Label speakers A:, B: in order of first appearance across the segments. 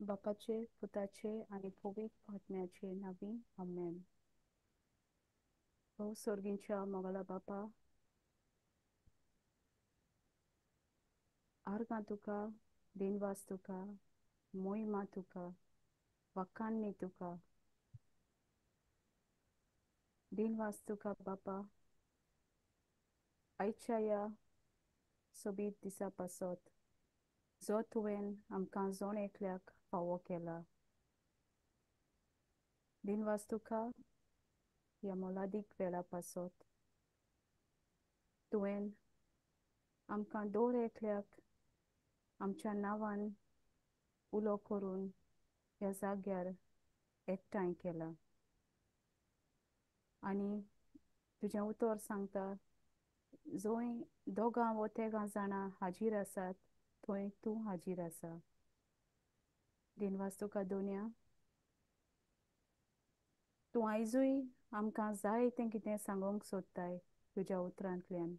A: बापाचे पुताचे आणि पवित्र आत्म्याचे नावी आमेन. हो स्वर्गींच्या मोगला बापा, आर्गां तुका, दिनवास तुका, मोहिमा तुका, वखाणणी तुका, दिनवास तुका बापा. आयच्या ह्या सोबीत दिसा पासत जो तुवें आमकां जोण एकल्याक फावो केला. दिनवास तुका ह्या मोलादीक वेळा पासत तुवें आमकां दोर एकल्याक आमच्या नांवान उलो करून ह्या जाग्यार एकठांय केला. आनी तुजें उतर सांगता, जंय दोगां वा तिगां जाणां हाजीर आसात थंय तूं हाजीर आसा. दिनवास तुका दोनया, तूं आयजूय आमकां जाय तें कितें सांगूंक सोदताय तुज्या उतरांतल्यान.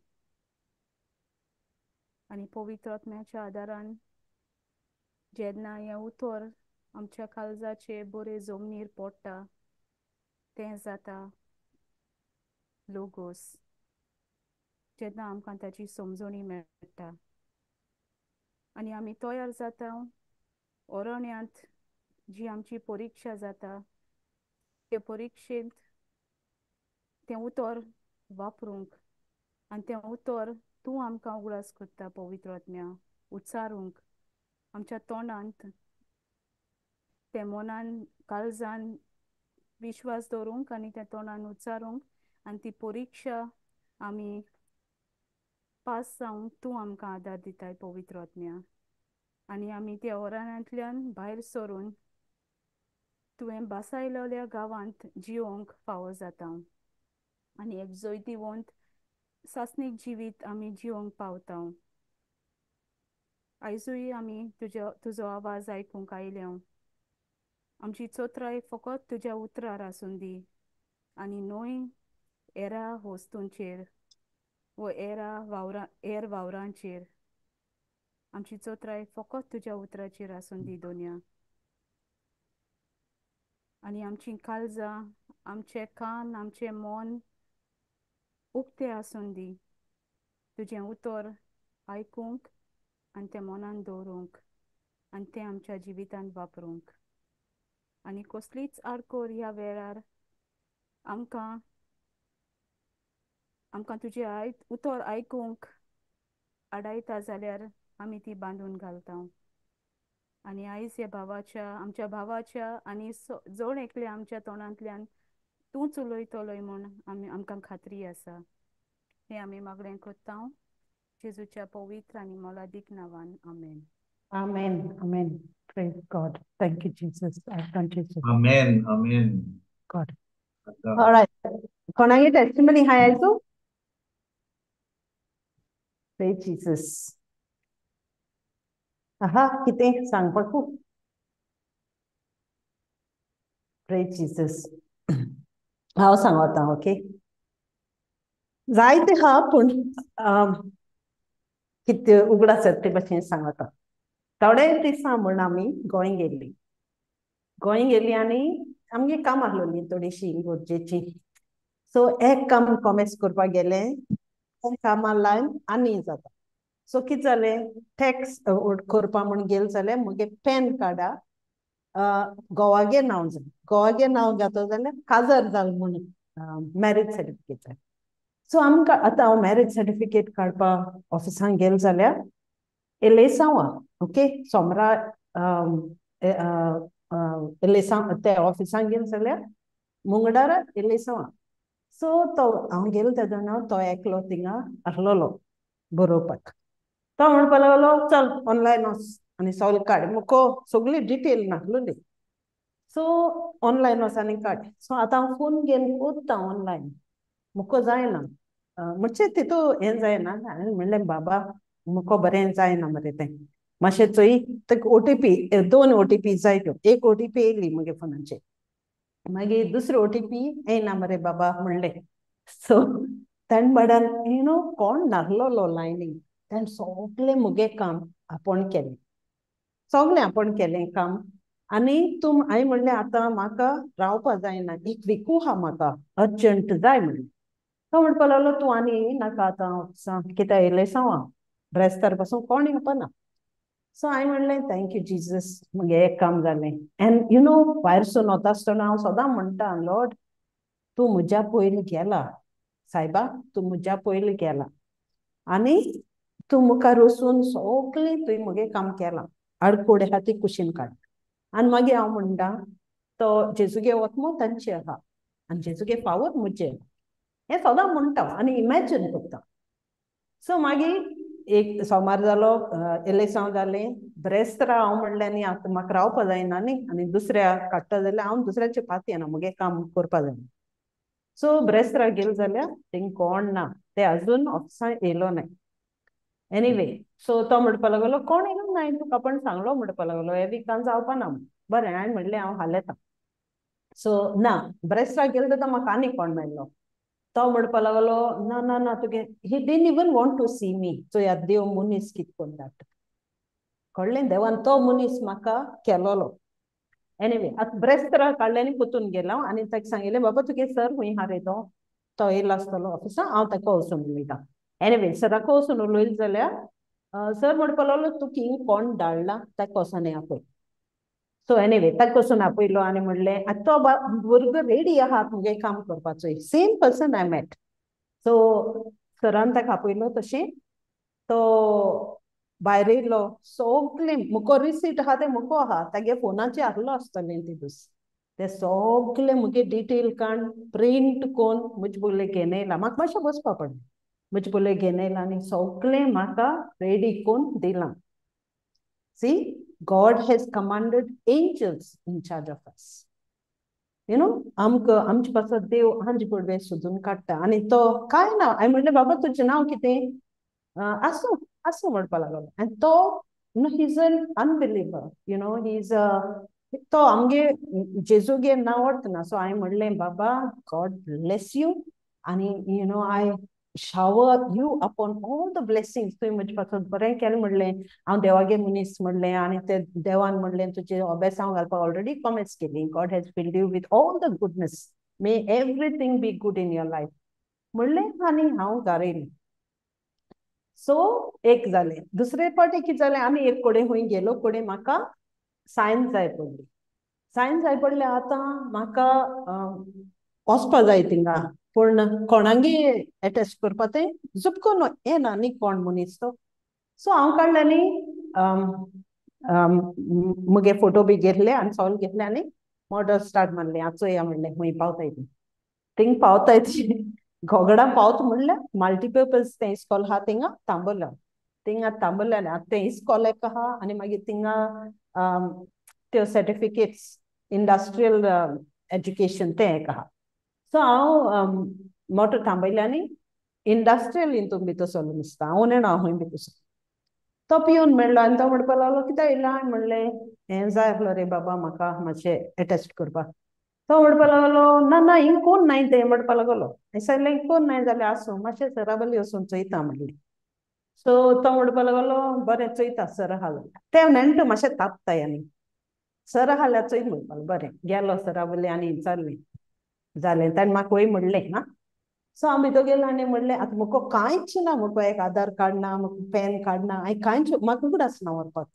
A: आनी पवित्र आत्म्याच्या आदारान जेन्ना हें उतर आमच्या काळजाचे बरे जमनीर पडटा तें जाता लोगोस. जेन्ना आमकां ताची समजणी मेळटा आनी आमी तयार जाता अरण्यांत जी आमची परिक्षा जाता ते परिक्षेंत तें उतर वापरूंक आनी तें उतर तूं आमकां उगडास करता पवित्र आत्म्या उच्चारूंक आमच्या तोंडांत तें मनान काळजान विश्वास दवरूंक आनी तें तोंडान उच्चारूंक आनी ती परिक्षा आमी पास जावंक तूं आमकां आदार दिताय पवित्र आत्म्या. आनी आमी त्या अरण्यांतल्यान भायर सरून तुवें बासायलोल्या गांवांत जिवंक फावो जाता आनी एक जैतिवंत सासणीक जिवीत आमी जिवंक पावता. आयजूय आमी तुजो आवाज आयकूंक आयल्या. आमची चोत्राय फकत तुज्या उतरार आसून दी आनी न्हय हेरा वस्तूंचेर व हेर वावरांचेर. आमची चोत्राय फकत तुज्या उतराचेर आसून दी दोनया. आनी आमची काळजां, आमचे कान, आमचें मन उक्ते आसून दी तुजें उतर आयकूंक आनी तें मनान दवरूंक आनी तें आमच्या जिवितांत वापरूंक. आनी कसलीच आडकोर ह्या वेळार आमकां तुजें उतर आयकूंक आडायता जाल्यार आमी ती बांदून घालता. आनी आयज ह्या आमच्या भावाच्या आनी जोण एकले आमच्या तोंडांतल्यान तूंच उलयतलोय म्हूण आमकां खात्री आसा. हें आमी मागणें कोत्ता जेजूच्या पवित्र आनी मोलादीक नांवान आमेन.
B: Amen. Amen. Praise God. Thank you, Jesus. I continue.
C: Amen. Amen.
B: God. All right. कोणागे testimony हाय आयजो? Praise Jesus. Aha, कितें सांगपाकू? Praise Jesus. हांव सांगता, ओके? जायते हा पूण कितें उगडास ते भाशेन सांगता. थोडे दिसा म्हण आमी गोंय गेल्ली आनी आमगे काम आसलोली थोडीशी गरजेची. सो एक काम कॉमेस करपाक गेलें, कामां लायन आनी जाता. सो कितें जालें, टॅक्स करपा म्हण गेल जाल्यार मुगे पॅन कार्डा घोवागे नांव जाय. घोवागे नांव घातो जाल्यार काजार जाल म्हण मॅरेज सर्टिफिकेट जाय. सो आमकां आतां हांव मॅरेज सर्टिफिकेट काडपाक ऑफिसान गेल जाल्यार एलेसांवा, ओके, सोमरा एलेसांव ते ऑफिसान गेल जाल्यार मंगळारा एलेसांवा. सो तो हांव गेल तेदोना तो एकलो थिंगा आसलोलो बरोवपाक. तो म्हणपा लागलो चल ऑनलायन वच आनी सगळें काड. मुको सगळी डिटेल नासलोली. सो ऑनलायन वच आनी काड. सो आतां हांव फोन घेवन कोत्ता ऑनलायन. मुको जायना. म्हणचे तितू हें जायना. हांवें म्हणलें बाबा मुको बरें जायना मरे तें. मातशें चोय तेका OTP 2 OTP जाय त्यो. एक OTP येयली मुगे फोनाचेर. मागीर दुसरो OTP येयना मरे बाबा म्हणलें. सो ताणे बाबड्यान कोण नासलोलो लायनीक. ताणें सोगलें मुगे काम आपूण केलें. सोगलें आपूण केलें काम. आनी तूं हांवें म्हणलें आतां म्हाका रावपा जायना, एक विकू हा म्हाका अर्जंट जाय म्हणलें. तो म्हणपा लागलो तूं आनी येयनाका आतां ऑफिसां, कित्याक येयलें सांग ब्रेस्तार पासून कोण येवपाना. सो हांवें म्हणलें थँक्यू जिजस, म्हगे एक काम जालें. एंड यू नो भायरसून वता आसतना हांव सोदां म्हणटा, लॉर्ड तूं म्हज्या पयलीं गेला, सायबा तूं म्हज्या पयलीं गेला आनी तूं मुखार वचून सगळें तुवें म्हगे काम केलां, आडकोडे आहा ती कुशीन काड. आनी मागीर हांव म्हणटा तो जेजूगे वतमो तांचे आहा आनी जेजूगे फावर म्हजे आहा. हें सदां म्हणटा आनी इमॅजीन करता. सो मागीर एक सोमार जालो, एलेसांव जालें, ब्रेस्तारा हांव म्हणलें न्ही आतां म्हाका रावपा जायना न्ही आनी दुसऱ्या काडटा जाल्यार हांव दुसऱ्याचे पात येना, म्हगे काम करपा जाय. सो ब्रेस्तारा गेल जाल्यार थिंग कोण ना, ते आजून ऑफिसां येयलो नाय. एनीवे सो तो म्हणपा लागलो कोण येयलो ना, तुका पण सांगलो म्हणपा लागलो हे विकान जावपाना. बरें हांवें म्हणलें हांव हाल येता. सो ना ब्रेस्तारा गेल जाल्यार म्हाका आनी कोण मेळ्ळो. तो म्हणपा लागलो ना ना ना तुगे he didn't even want to see me. चोया देव मनीस कित कोन्न धाडटा. कळ्ळें, देवान तो मनीस म्हाका केलोलो. एनीवे आतां ब्रेस्तारा काडलें आनी पोतून गेलो आनी ताका सांगिल्लें बाबा तुगे सर खूंय आहा रे तो येयलो आसतलो ऑफिसां, हांव ताका वचून उलयतां. एनीवे सराको वचून उलयलें जाल्यार सर म्हणपा लागलो तुका हिंग कोण धाडला ताका वचोन ये आपय. सो एनीवे ताका वचून आपयलो आनी म्हणलें आतां तो भुरगो रेडी आहा तुगे काम करपाचो, same person I met. So सरान ताका आपयलो तशें तो भायर येयलो, सगळें मुको रिसीट आहा तें मुको आहा, तागे फोनाचेर आहलो आसतलें ते दीस. ते सगळें मुगे डिटेल काडून प्रिंट कोन्न म्हजे बोगले घेवन येयला. म्हाका मातशें बसपा पडलें. म्हजे बोगले घेवन येयला आनी सगळें म्हाका रेडी कोन्न दिलां. See, God has commanded angels in charge of us. You know, आमकां आमचे पासत देव हांचे पडवे सोदून काडटा आनी तो काय ना. हांवें म्हणलें बाबा तुजें नांव कितें? आसूं आसूं म्हणपा लागलो. आनी तो you know he is an unbeliever, you know he is तो आमगे जेजूगे नांव वळखना. सो हांवें म्हणलें बाबा गॉड ब्लेस यू आनी you know I shower you upon all the blessings. तुवें म्हजे पासत बरें केलें म्हणलें. हांव देवागे मनीस म्हणलें आनी ते देवान म्हणलें तुजें अभ्यासांव घालपाक ऑलरेडी कॉमेट्स केली. God has filled you with all the goodness. May everything be good in your life म्हणलें आनी हांव घारयलें. सो एक जालें. दुसरे फावटी कितें जालें, आनी एक कडेन खंय गेलो कडेन म्हाका सायन जाय पडली. सायन जाय पडलें आतां म्हाका वचपा जाय थिंगा, पूण कोणागे एटेस्ट करपा तें झुपकोन येना न्ही कोण मनीस तो. सो हांव काडलें न्ही मुगे फोटो बी घेतले आनी सगळें घेतलें आनी मोटर स्टार्ट मारलें. आतां चोया म्हणलें खंय पावताय तीं. थिंग पावताय ती घोगडा पावत म्हणल्यार मल्टीपर्पज तें इस्कॉल आहा थिंगा तांबोला. थिंगा तांबोल्यान आतां तें इस्कॉल एक आहा आनी मागीर थिंगा त्यो सर्टिफिकेट्स इंडस्ट्रियल एज्युकेशन तें एक आहा. सो हांव मोटर थांबयलें आनी इंडस्ट्रियल हितून भितर सरलो दिसता. हांव नेणो हांव खंय भितर सरलो. तो पिवन मेळ्ळो आनी तो म्हणपा लागलो कित्याक येयला? हांवें म्हणलें हें जाय आसलो रे बाबा म्हाका मातशें एटेस्ट करपाक. तो म्हणपा लागलो ना ना हिंग कोण नाय तें म्हणपा लागलो. हांवें सांगलें कोण नाय जाल्यार आसूं मातशें सराबली वचून चोयता म्हणलें. सो तो म्हणपा लागलो बरें चोयता सर आहा जाल्यार. ते नेण्टे मातशें तापताय आनी सर आहा जाल्यार चोय म्हणपा लागलो. बरें गेलो सराबली आनी विचारलें जालें. ताणें म्हाका वय म्हणलें ना. सो हांव भितर गेलो आनी म्हणलें आतां मुको कांयच ना, मुको एक आधार कार्ड ना, मुको पॅन कार्ड ना, हांवें कांयच म्हाका उगड आसना व्हरपाक.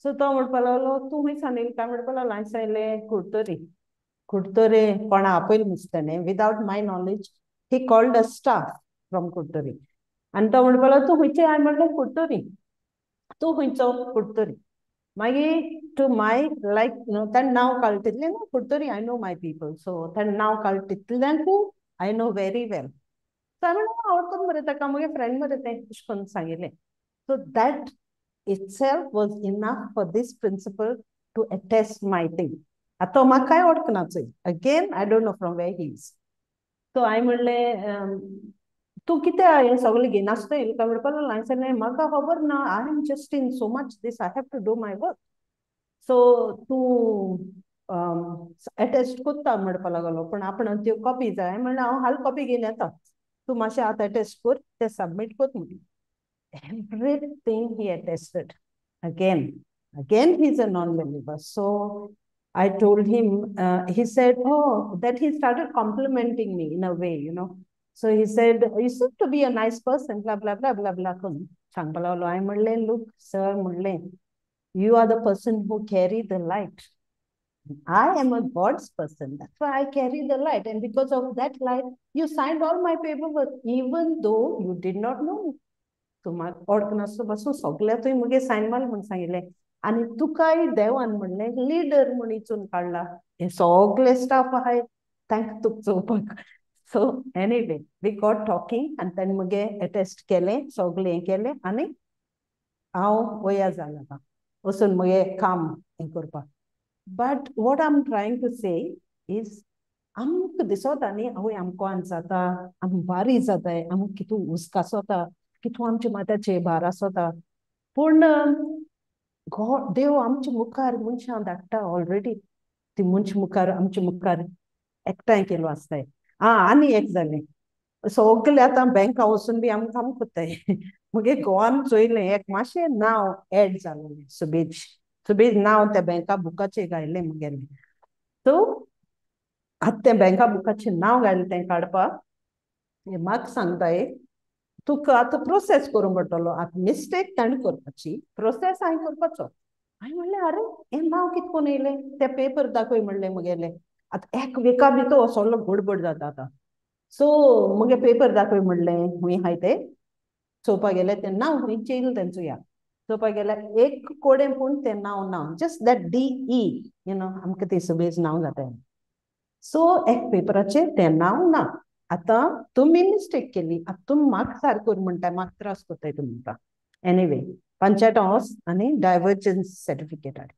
B: सो तो म्हणपा लागलो तूं खंय सान येयला काय म्हणपा लागलो. हांवें सांगलें कुडतोरी. कुडतोरी कोणा आपयलें दिसतालें. Without my knowledge he called a staff from Kudtori. आनी तो म्हणपा लागलो तूं खंयचें? हांवें म्हणलें कुडतोरी. तूं खंयचो? कुडतोरी. मागीर टू माय लायक न्हू ताणें नांव काडलें तितलें न्हू Kudtori I know my people. So ताणें नांव काडलें तितल्यांकू I know very well. So हांवें म्हणलें आवडटा मरे ताका, म्हगे फ्रेंड मरे तें अशें करून सांगिल्लें. So that itself was enough for this principal to attest my thing. आतां तो म्हाका कांय वळखना चोय. Again I don't know from where he is. So हांवें म्हणलें तूं कित्याक हें सगळें घेयन आसता येयलें काय म्हणपा लागलो. हांवें सांगलें म्हाका खबर ना, I am just in so much दीस, I have to do my work. So तूं एटेस्ट कोत्ता म्हणपा लागलो, पूण आपणान त्यो कॉपी जाय. हांवें म्हणलें हांव हाल कॉपी घेवन येता. तूं मातशें आतां एटेस्ट कर, तें सबमीट कोत म्हणलें. Everything he attested. Again, he's a non-believer. So I told him, he said, oh, that he started complimenting me in a way, you know. So he said, you seem to be a nice person, blah, blah, blah, blah, blah. I look, sir, you are the person who carry the light. I am a God's person. That's why I carry the light. And because of that light, you signed all my paperwork, even though you did not know me. तुम्हाला ऑर्गनासपासून सगळ्या तुम्ही मगे सायन माल म्हणून सांगितले आणि तुकाय देवान म्हणले लीडर म्हणून इचून काढला हे सगळे स्टाफ आहे थँक तुक चोवपाक so anyway we got talking आणि त्यांनी मगे अटेस्ट केले सगळे हे केले आणि हांव वया जाला वचून मगे काम हे करपाक but what I am trying to say is आमकां दिसता न्ही आवय आमकां जाता आमी बारी जाताय आमकां कितू हुस्कासोता कितू आमच्या माथ्याचे भार आसोता पूण देव आमच्या मुखार मनशां धाडटा ऑलरेडी ती मनश मुखार आमच्या मुखार एकठांय केलो आसताय आनी एक जालें सगळे आतां बँका वचून बी आमकां काम कोत्ताय मगे गोवान चोयलें एक मातशें नांव एड जालें सुबेज नांव त्या बँका बुकाचेर घायलें मुगेलें सो आतां त्या बँका बुकाचेर नांव घायलें तें काडपाक म्हाका सांगताय तुका आतां प्रोसेस करूंक पडटलो आतां मिस्टेक ताणें करपाची प्रोसेस हांवें करपाचो हांवें म्हणलें अरे हें नांव कितें कोन्न येयलें ते पेपर दाखय म्हणलें मुगेलें आतां एक विका भितर असलो गडबड जाता आतां सो मुगे पेपर दाखय म्हणलें हूंय हाय ते चोवपाक गेलें तें नांव खंयचें येयलें तें चोया चोवपाक गेल्यार एक कोडें पूण तें नांव just that DE you know आमकां ते सगळेच नांव जाताय सो एक पेपराचेर तें नांव ना आतां तुमी मिस्टेक केली आतां तुमी म्हाका सारको कर म्हणटाय म्हाका त्रास कोत्ताय तुमी म्हाका एनीवे पंचायतां वच आनी डायवर्जन्स सर्टिफिकेट हाड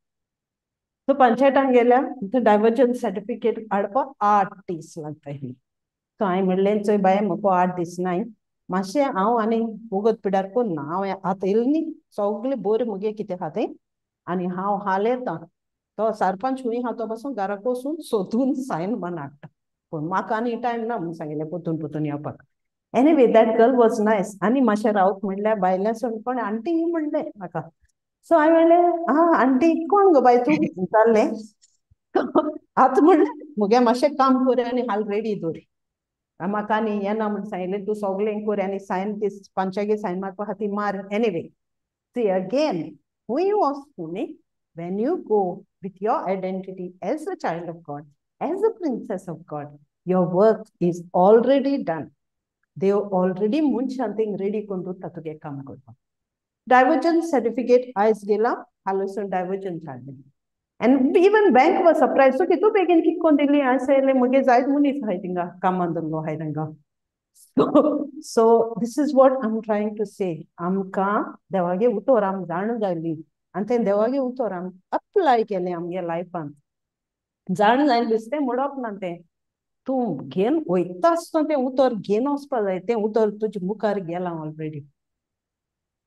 B: सो पंचायतान गेल्या डायवर्जन्स सर्टिफिकेट हाडपाक 8 दीस लागताय सो हांवें म्हणलें चोय बाये म्हाका 8 दीस नाय मातशें हांव आनी वगत पिड्यार कोन्ना हांव आतां येयलें न्ही सगळें बरें मुगे कितें आहा तें आनी हांव हाल येता तो सरपंच हूंय आहा तो पासून घराक वचून सोदून सायन मारून हाडटा पूण म्हाका आनी टायम ना म्हूण सांगिल्लें पोतून येवपाक anyway that girl was nice आनी मातशें रावत म्हणल्यार भायल्यासून कोण आंटी म्हणलें म्हाका सो हांवें म्हणलें आंटी कोण गो बाय तूं जाल्लें आतां म्हणलें मुगे मातशें काम कर आनी हाल रेडी दवर म्हाका आनी येना म्हूण सांगिल्लें तूं सगळें कर आनी सायन दीस पंचायतीक सायन मारपा खातीर मार एनीवे सी अगेन हूय वच न्ही when you go with your identity as a child of God, as a princess of God, your work is already done. They already munch ready kondu tatuge kam korpa. Divergence certificate eyes gela hallucin divergence hadle. And even bank was surprised. So kitu begin kik kondili I say le muge zaid munis haidinga kamandungo haidinga. So this is what I'm trying to say. Amka devage utoram janu gali. And then देवागे उतोराम apply केले आमगे लायफान जाण जायन दिसतें म्हणप ना तें तूं घेवन वयता आसतना तें उतर घेवन वचपा जाय तें उतर तुज्या मुखार गेलां ऑलरेडी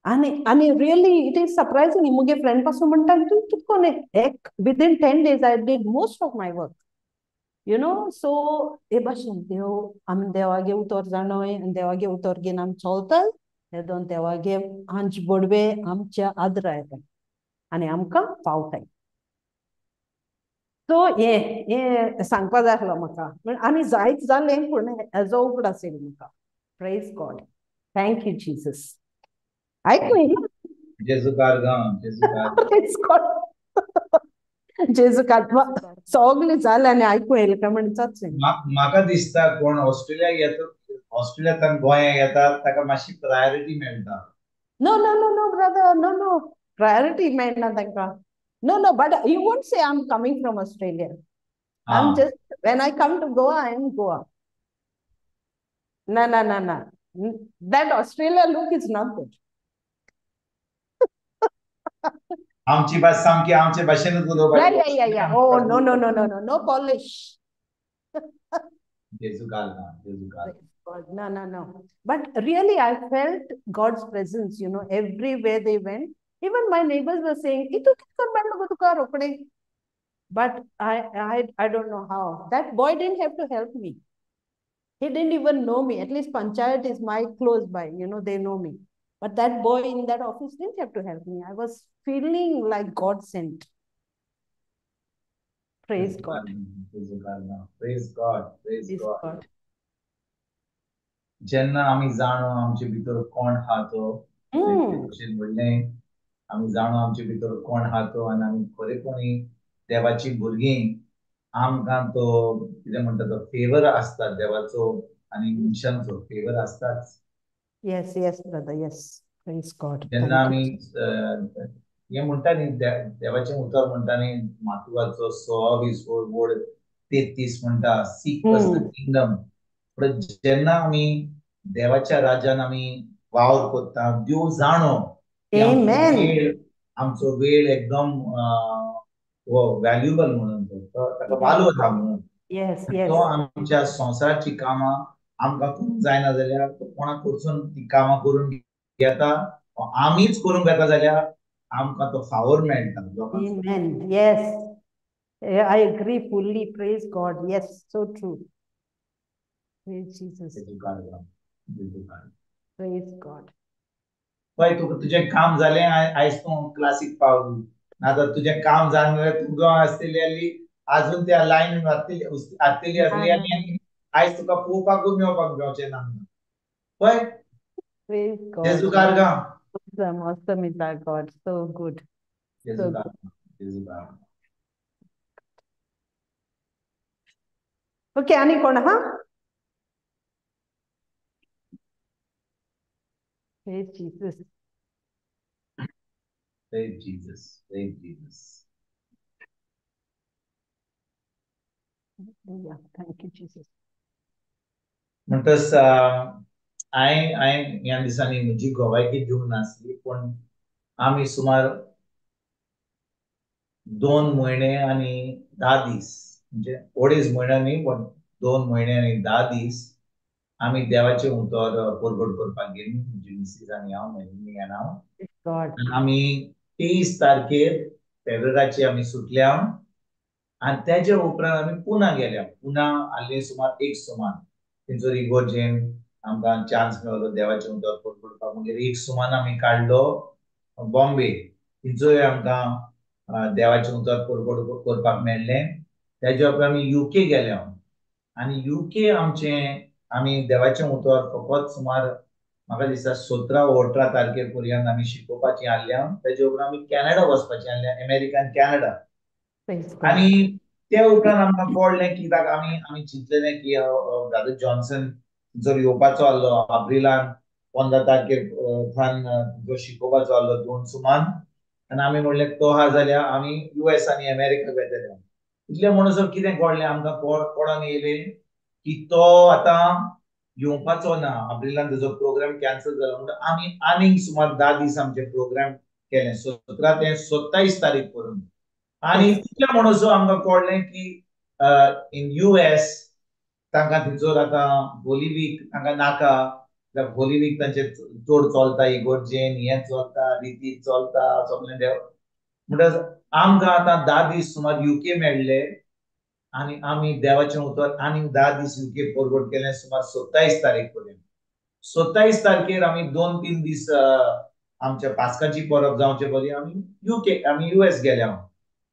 B: आनी रियली इट इज सरप्रायझिंग मुगे फ्रेंड पासून म्हणटा तूं कितें कोन्ने एक within 10 days I did most of my work you know so हे भाशेन देव आमी देवागे उतर जाणोय आनी देवागे उतर घेवन आमी चलताय हे दोन देवागे आमचे बोडवे आमच्या आदरा येताय आनी आमकां पावताय सो हे सांगपा जाय आसलो म्हाका आनी जायत जालें पूण हेजो उगड आसलें म्हाका praise God thank you Jesus आयकूं येयलें
C: जेजू कारगांव
B: प्रेज गॉड जेजू कारगांव सगळें जालें आनी आयकूं येयलें काय म्हण जातलें
C: म्हाका दिसता कोण ऑस्ट्रेलियाक येता ऑस्ट्रेलियांतल्यान गोंयाक येता ताका मातशी प्रायोरिटी मेळटा
B: no no no no brother no no priority मेळना तांकां No, but you won't say I'm coming from Australia. I'm just, when I come to Goa, I am Goa. No. That Australia look is not good.
C: आमची भास सामकी आमचे भाशेनूच उलोवपाची
B: Yeah. Oh, no Polish.
C: जेजू कारगांव
B: No. But really, I felt God's presence, you know, everywhere they went. Even my neighbors were saying, but I don't know how. That boy didn't have to help me. He didn't even know me. At least Panchayat is my close by, you know, they know me. But that boy in that office didn't have to help me. I was feeling like God sent. Praise God.
C: Praise God. Praise
B: Praise
C: God.
B: God.
C: जेन्ना आमी जाणो आमचे भितर कोण आहा तो भशेन म्हणलें आमी जाणो आमचे भितर कोण आहा तो आनी आमी खरेपणी देवाची भुरगीं आमकां तो कितें म्हणटा तो फेवर आसता देवाचो आनी मनशांचो फेवर आसताच.
B: Yes, yes, brother. Yes. Praise God.
C: जेन्ना
B: Thank
C: आमी
B: you.
C: हे म्हणटा न्ही देवाचें उतर म्हणटा न्ही मातवाचो 26 म्हणटा सीक फर्स्ट द किंगडम. पण जेन्ना आमी देवाच्या राज्यान आमी वावर करता देव जाणो की आमचो वेळ एकदम व्हॅल्युएबल म्हणून ताका वालोर आहा म्हणून.
B: Yes, yes.
C: तो आमच्या संवसाराची कामां आमकां करूंक जायना जाल्यार तो कोणाक कडसून ती कामां करून घेता आमीच करूंक येता जाल्यार आमकां तो फावोर मेळटा.
B: Amen. Yes. I agree fully. Praise God. Yes, so true. Praise Jesus. Praise God.
C: पळय तुजें काम जालें आयज तूं क्लासीक पावली नाजाल्यार तुजें काम जालें जाल्यार तूं गोंय आसतली अजून त्या लायनीन आसतली आनी आयज तुका पळोवपाकूच मेळपाक मेळचें ना. पळय
B: Praise God.
C: जेजू कारगां.
B: Awesome, awesome is our God. So good.
C: जेजू कारगां. जेजू कारगां.
B: Okay, आणि कोण आहा? Praise Jesus.
C: Praise Jesus. Praise Jesus.
B: Yeah, thank you, Jesus.
C: म्हणटस हांवें ह्या दिसांनी म्हजी गोवायकी दिवंक नासली पण आमी सुमार 2 म्हयने आनी 10 दीस म्हणजे अडेज म्हयने न्ही पण 2 म्हयने आनी 10 दीस आमी देवाचें उतर परगट करपाक गेलीं म्हजी मिसीस आनी हांव म्हजी आनी हांव. आमी 23 तारखेर फेब्रुवारीची आमी सुटल्या आनी तेजे उपरांत आमी पुना गेल्या. पुना आसली सुमार 1 सुमान. थंयसर इगोर्जेन आमकां चान्स मेळ्ळो देवाचें उतर करपाक. मागीर 1 सुमान आमी काडलो बॉम्बे. थंयसर आमकां देवाचें उतर परगट करपाक मेळ्ळें. तेजे उपरांत आमी यूके गेल्या आनी यूके आमी देवाचें उतर फकत सुमार म्हाका दिसता 17-18 तारखेर पर्यंत आमी शिकोवपाचें आसल्या. तेजे उपरांत आमी कॅनडा वचपाचें आसलें अमेरिका आनी कॅनडा. आनी ते उपरांत आमकां कळ्ळें कित्याक आमी चिंतलेलें की ब्रदर जॉन्सन जर येवपाचो आसलो एप्रिलान 15 तारखेर थंय शिकोवपाचो आसलो 2 सुमान आनी आमी म्हणलें तो आहा जाल्यार आमी US आनी अमेरिका वेतले. इतलें म्हणसर कितें कळ्ळें आमकां कळोन येयलें की तो आतां येवपाचो ना. एप्रिलान तेजो प्रोग्राम कॅन्सल जालो म्हणून आमी आनीक सुमार 10 दीस आमचे प्रोग्राम केले 17 ते 27 तारीख पर्यंत. आनी तितलें म्हणसर आमकां कळ्ळें की इन US तांकां थंयसर आतां होली वीक तांकां नाका. होली वीक तांचे चड चलता इगोर्जेन हें चलता रिती चलता सगळें म्हणटच आमकां आतां 10 दीस सुमार यूके मेळ्ळे आनी आमी देवाचें उतर आनीक 10 दीस यूके परगट केलें सुमार 27 तारीख पर्यंत. 27 तारखेर आमी 2-3 दीस आमच्या पास्काची परब जावचे पयलीं आमी US गेल्या.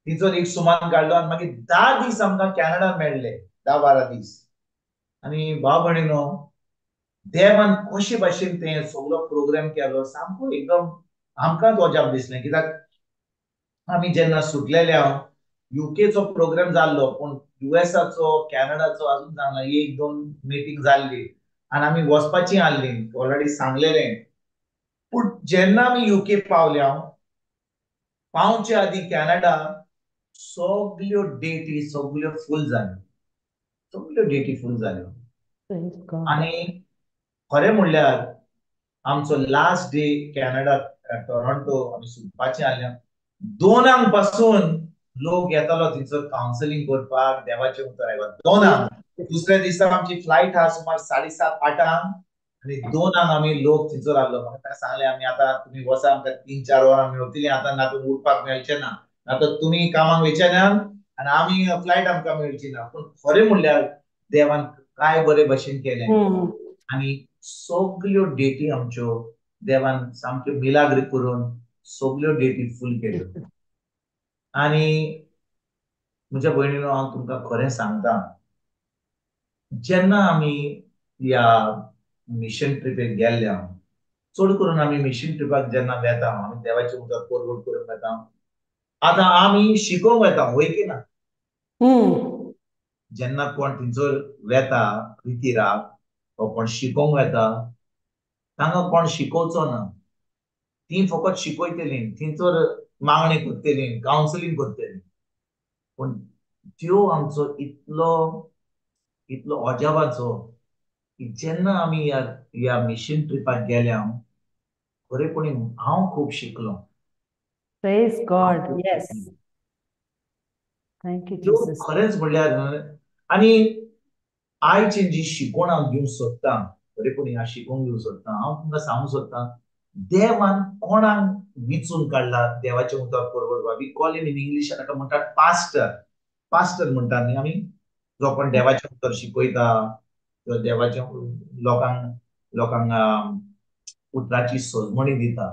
C: थंयसर 1 सुमान काडलो आनी मागीर 10 दीस आमकां कॅनडान मेळ्ळे 10-12 दीस. आनी भाव भयणीनो देवान कशे भाशेन तें सगळो प्रोग्राम केलो सामको एकदम आमकांच अजाप दिसलें कित्याक आमी जेन्ना सुटलेले यूकेचो प्रोग्राम जाल्लो पूण युएसाचो कॅनडाचो अजून जावना. 1-2 मिटींग जाल्ली आनी आमी वचपाचीं आसलीं ऑलरेडी सांगलेलें. पूण जेन्ना आमी यूके पावल्या पावचे आदीं कॅनडा सगळ्यो डेटी सगळ्यो फूल जाल्यो. सगळ्यो डेटी फूल जाल्यो. आनी खरें म्हणल्यार आमचो लास्ट डे कॅनडा टोरंटो आमी सुटपाचें आसलें 2 पासून लोक येतालो थंयसर कावन्सिलींग करपाक देवाचें उतर आयकपाक 2. दुसऱ्या दिसा आमची फ्लायट आहा सुमार 7:30-8 आनी 2 आमी लोक थंयसर आसलो. म्हाका सांगलें आमी आतां तुमी वचा आमकां 3-4 वरां मेवतलीं आतां ना तुमी उठपाक मेळचें ना. आतां तुमी कामाक वयचे ना आनी आमी फ्लायट आमकां मेळची ना. पूण खरें म्हणल्यार देवान काय बरे भाशेन केलें आनी सगळ्यो डेटी आमच्यो देवान सामक्यो मिलाग्र करून सगळ्यो डेटी फूल केल्यो. आनी म्हज्या भयणीनो हांव तुमकां खरें सांगता, जेन्ना आमी ह्या मिशन ट्रिपेक गेल्ले हांव, चड करून आमी मिशन ट्रिपाक जेन्ना वेता, आमी देवाचें उदक परगट करूंक वेता. आतां आमी शिकोंक वेता, वयके ना. जेन्ना कोण थंयसर वेता रितीराक, तो कोण शिकोंक वेता, तांकां कोण शिकोवचो ना. ती फकत शिकयतली, थंयसर मागणी करतली, कावन्सिलींग करतली. पूण त्यो आमचो इतलो इतलो अजापाचो की जेन्ना आमी ह्या मिशन ट्रिपाक गेले हांव, खरेपणी हांव खूब शिकलो.
B: Praise
C: हांव
B: God.
C: खूब
B: Yes.
C: शिकलो.
B: Thank you,
C: त्यो
B: Jesus.
C: खरेंच म्हणल्यार आनी आयची जी शिकवण हांव दिवंक सोदतां, खरेपणी ह्या शिकवण दिवंक सोदतां, हांव तुमकां सांगूंक सोदतां, देवान कोणाक विचून काडला देवाचें उदक परगटपाक. वी कॉल इन इंग्लीश ताका म्हणटात पास्टर. पास्टर म्हणटात न्ही आमी, जो कोण देवाचें उतर शिकयता, जो देवाच्या लोकांक लोकांक उतराची सोजमणी दिता.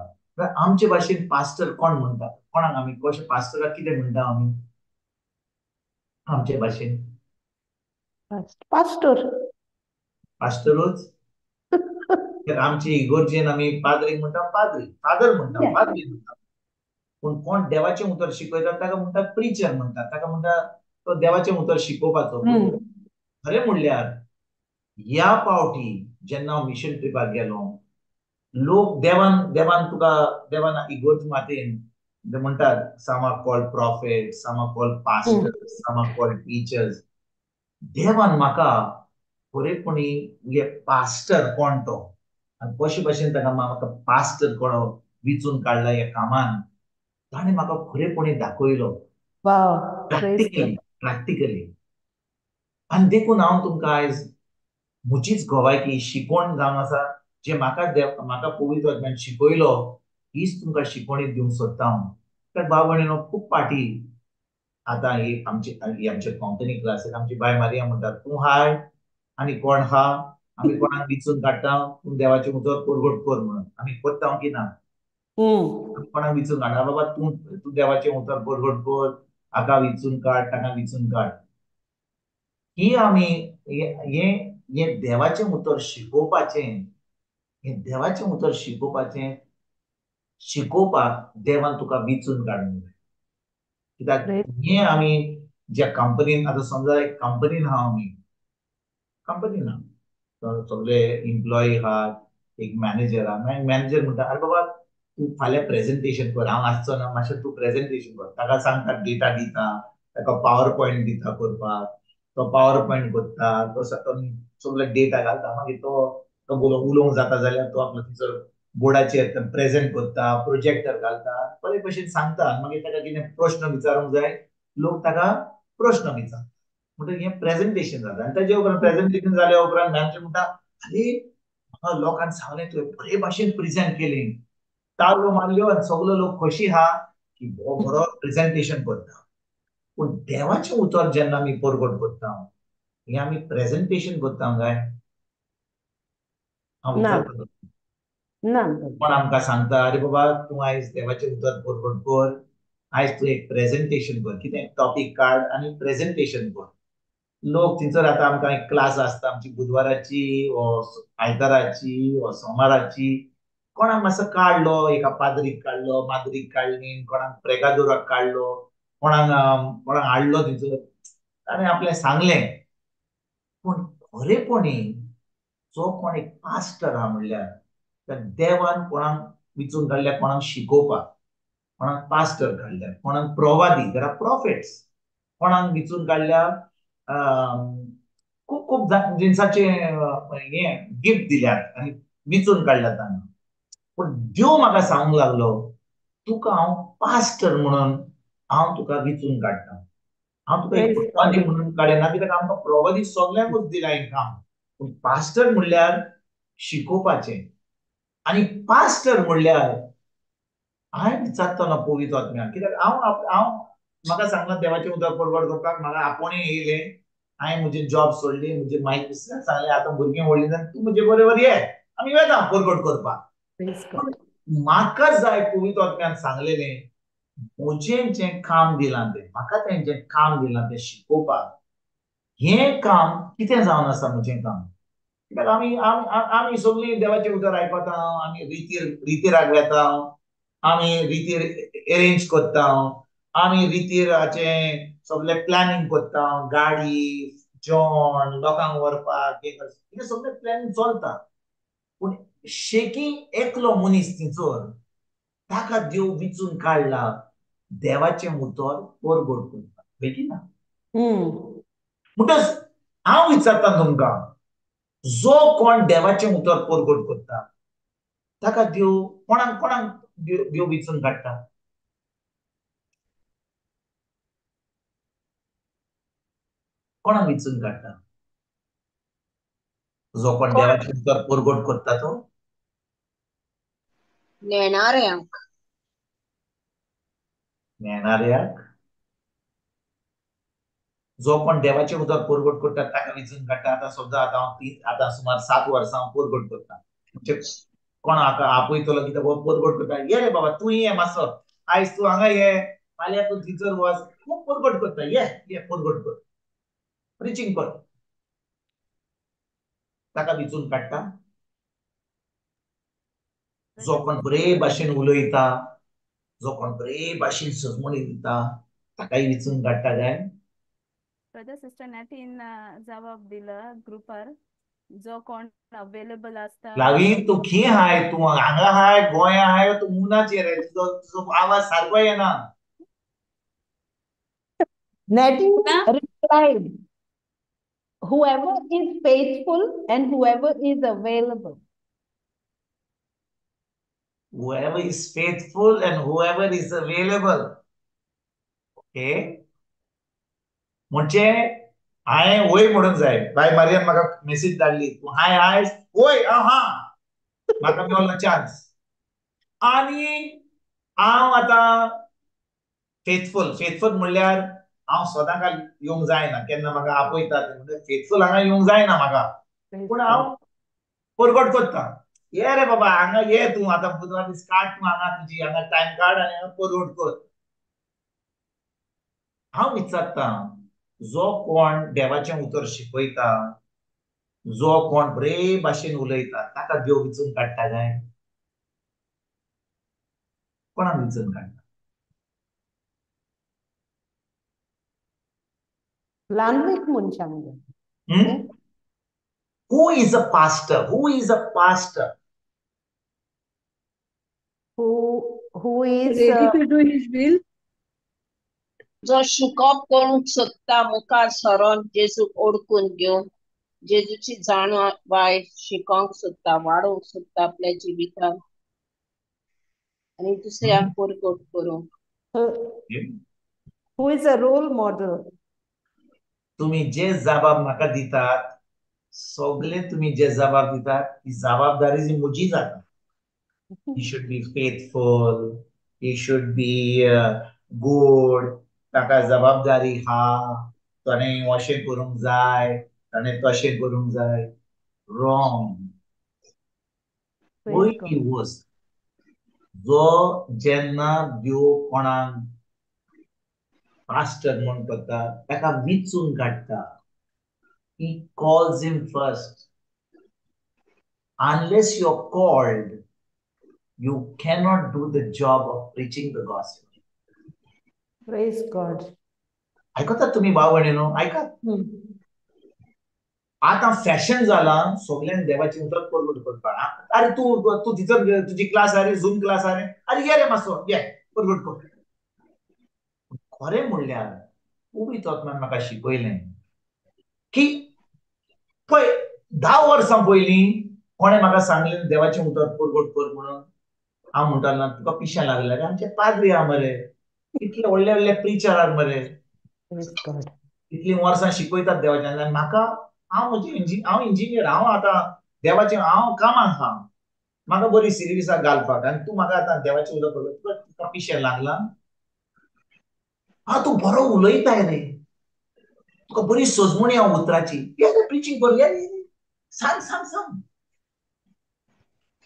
C: आमचे भाशेन पास्टर कोण म्हणटा? कोणाक आमी कशें पास्टराक कितें म्हणटा आमी आमचे भाशेन?
B: Pastor.
C: पास्टरूच. तर आमचे इगोर्जेन आमी पाद्रीक म्हणटा पाद्री, फादर म्हणटा,
B: Yeah.
C: पाद्री म्हणटा. पूण कोण देवाचें उतर शिकयता ताका म्हणटात प्रिचर म्हणटात, ताका म्हणटा तो देवाचें उतर शिकोवपाचो. खरें म्हणल्यार ह्या पावटी जेन्ना हांव मिशन ट्रिपाक गेलो, लोक देवान तुका देवान इगोर्ज मातेन म्हणटात, some are called prophets, some are called pastors, some are called teachers. देवान म्हाका खरेपणी हे पास्टर कोण तो आनी कशे भाशेन ताका म्हाका पास्टर कोण विचून काडला ह्या कामान, ताणें म्हाका खरेपणी दाखयलो.
B: Wow. Praise
C: practically
B: God.
C: Practically. आनी देखून हांव तुमकां आयज म्हजीच गोवायकी शिकवण जावन आसा, जे म्हाका पवित्र आत्म्यान शिकयलो, हीच तुमकां शिकवणी दिवंक सोदता हांव. तर भाव भयणीनो, खूब पाटी आतां ही आमचे कोंकणी क्लासीक आमची बाय मारिया म्हणटा, तूं हाय आनी कोण हा, आमी कोणाक विचून काडटा, तूं देवाचें उदक परगट कर म्हणून. आमी करता की ना? आमी कोणाक विचून काडटा, बाबा तूं देवाचें उदक परगट कर, हाका विचून काड, ताका विचून काड. ही आमी हें देवाचें उतर शिकोवपाचें, हें देवाचें उतर शिकोवपाक देवान तुका विचून काडूंक जाय. कित्याक हें आमी ज्या कंपनीन, आतां समजा एक कंपनीन आहा आमी, कंपनीन आहा, सगळे एम्प्लॉई आहात, एक मॅनेजर आहा, मॅनेजर म्हणटा, अरे बाबा तूं फाल्यां प्रेझेंटेशन कर, हांव आसचो ना, मातशें तूं प्रेझेंटेशन कर. ताका सांगता डेटा दिता, ताका पावर पॉयंट दिता करपाक, तो पावर पॉयंट करता, तो सगळो डेटा घालता, मागीर तो उलोवंक जाता जाल्यार तो आपलो थंयसर बोर्डाचेर प्रेझेंट करता, प्रोजेक्टर घालता, बरे भशेन सांगता. मागीर ताका कितें प्रश्न विचारूंक जाय, लोक ताका प्रश्न विचारता. म्हणटकीर हें प्रेझेंटेशन जाता. आनी ताजे उपरांत प्रेझेंटेशन जाल्या उपरांत मॅनेजर म्हणटा, अरे म्हाका लोकांक सांगलें तुवें बरे भाशेन प्रेझेंट केलें, ताळयो मारल्यो आनी सगलो लोक खोशी आहा की हो बरो प्रेझेंटेशन करता. पूण देवाचें उतर जेन्ना आमी परगट करता, हें आमी प्रेझेंटेशन करता काय? हांव
B: ना
C: विचारता,
B: ना
C: कोण आमकां सांगता, अरे बाबा तूं आयज देवाचें उतर परगट कर, आयज तूं एक प्रेझेंटेशन कर, कितें टॉपीक काड आनी प्रेझेंटेशन कर. लोक थंयसर आतां आमकां एक क्लास आसता आमची बुधवाराची वो आयताराची वो सोमाराची, कोणाक मातसो काडलो, एका पाद्रीक काडलो, माद्रीक काडली, कोणाक प्रेगादोराक काडलो, कोणाक हाडलो थंयसर, ताणें आपलें सांगलें. पूण खरेपणी जो कोण एक पास्टर आहा म्हणल्यार, त्या देवान कोणाक विचून काडल्या, कोणाक शिकोवपाक, कोणाक पास्टर काडल्या, कोणाक प्रवादी, देर आर प्रॉफिट्स, कोणाक विचून काडल्या खूब खूब जिन्साचे हें गिफ्ट दिल्यात आनी विचून काडल्या तांकां. पूण देव म्हाका सांगूंक लागलो, तुका हांव पास्टर म्हणून हांव तुका विचून काडटा. हांव तुका एक
B: Praise
C: प्रवादी
B: God.
C: म्हणून काडना, कित्याक आमकां प्रवादी सगल्यांकूच दिला हें काम. पूण पास्टर म्हणल्यार शिकोवपाचें. आनी पास्टर म्हणल्यार हांवें विचारतलो पवित्र आत्म्याक, कित्याक हांव म्हाका सांगलां देवाचें उदक परगट करपाक, म्हाका आपोणें येयलें, हांवें म्हजें जॉब सोडली, म्हजे मागीर दुसऱ्याक सांगलें आतां भुरगीं व्हडलीं जालीं, तूं म्हजे बरोबर ये, आमी वेता परगट करपाक.
B: Praise
C: पूण
B: God.
C: म्हाका जाय पवित्र आत्म्यान सांगलेलें, म्हजें जें काम दिलां तें म्हाका तेंचें काम दिलां तें शिकोवपाक, हें काम कितें जावन आसा म्हजें काम. कित्याक आमी आमी आमी सगळीं देवाचें उतर आयकता, आमी रितीर रागयता, आमी रितीर अरेंज करता, आमी रितीर हाचें सगळें प्लॅनिंग करता, गाडी, जेवण, लोकांक व्हरपाक, हें सगळें प्लॅनिंग चलता. पूण शेकी एकलो मनीस थंयसर ताका देव विचून काडला देवाचें उतर परगट करपाक, पळय ना. म्हणटच हांव विचारता तुमकां, जो कोण देवाचें उतर परगट करता ताका देव कोणाक कोणाक देव विचून काडटा? कोणाक विचून काडटा? जो कोण देवाचें उतर परगट करता तो
D: नेणाऱ्यांक.
C: नेणाऱ्याक. जो कोण देवाचें उतर परगट करता ताका विचून काडटा. आतां समजा आतां सुमार 7 वर्सां हांव परगट करता, म्हणजे कोण हाका आपयतलो कितें हो परगट करता, ये रे बाबा तूं ये मातसो, आयज तूं हांगा ये, फाल्यां तूं थंयसर वच, खूब परगट करता, ये परगट कर, प्रिचींग कर, ताका विचून काडटा. जो कोण बरे भाशेन उलयता, जो कोण बरे भाशेन सजमणी दिता ताकाय विचून काडटा काय?
A: ब्रदर सिस्टर नॅटीन जबाब दिला ग्रुपार, जो कोण अवेलेबल असता.
C: लावी तू खी हाय, तू हांगा हाय, गोंया हाय, तू मुनाचेर आहे, तुजो आवाज सारको येना.
B: Nettie replied, whoever is faithful and whoever is available.
C: Whoever is faithful and whoever is available. Okay, म्हणजे हांवें वय म्हणून जाय. बाय मारियान म्हाका मेसेज धाडली, तू हाय हाय वय, हा म्हाका मेळ्ळो चान्स. आनी हांव आतां फेथफूल म्हणल्यार हांव सदांकाळ येवंक जायना, केन्ना म्हाका आपयता म्हणजे फेथफूल हांगा येवंक जायना म्हाका, पूण हांव परगट करता. ये रे बाबा हांगा ये, तूं आतां बुधवार दीस काड, तूं हांगा तुजी हांगा टायम काड आनी हांगा परगट कर. हांव विचारता, जो कोण देवाचें उतर शिकयता, जो कोण बरे भाशेन उलयता ताका देव विचून काडटा काय? कोणाक विचून काडटा?
B: ल्हानवीक मनशांक.
C: Who is a pastor? Who is a pastor?
B: Who is
E: ready to do his will?
D: जो शिकोवप करूंक सोदता, मुखार सरोन जेजूक ओळखून घेवन जेजूची जाणवाय शिकोवंक सोदता, वाडोवंक सोदता आपल्या जिवितांत आनी दुसऱ्यांक परगट करूंक.
B: who is a role model.
C: तुम्ही जे जबाब म्हाका दितात, सगळे तुम्ही जे जबाब दितात ही जबाबदारी जी म्हजी जाता. He should be faithful, he should be good, ताका जबाबदारी हा, ताणें अशें करूंक जाय, ताणें तशें करूंक जाय. रॉंग. पयली वस्त, जो जेन्ना देव कोणाक पास्टर म्हूण करता ताका विचून काडटा. He calls him first. Unless you're called, you cannot do the job of preaching the gospel.
B: Praise God.
C: ऐकतात तुम्ही भाव भयणीनो, ऐकात. आता फॅशन जाला सगळ्यांक देवाची उतर परगट करपाक. अरे तू तिथं तुझी क्लास आहे रे, झूम क्लास आहे रे, अरे ये रे मातसो ये परगट कर. खरें म्हणल्यार पवित्र आत्म्यान म्हाका शिकयलें की पळय 10 वर्सां पयलीं कोणें म्हाका सांगलें देवाचें उतर परगट कर म्हणून, हांव म्हणटालो तुका पिशें लागलें रे, आमचे पाद्री आहा मरे, इतले व्हडले व्हडले प्रिचर आहात मरे, इतलीं वर्सां शिकयतात देवाचें. आनी म्हाका हांव इंजिनियर, हांव आतां देवाचें हांव कामाक आहा, म्हाका बरी सिरियसां घालपाक, आनी तूं म्हाका आतां देवाचें उतर परगट, तुका पिशें लागलां? तूं बरो उलयताय रे, तुका बरी सजमणी हांव उतराची, ये रे प्रिचींग कर, ये सांग.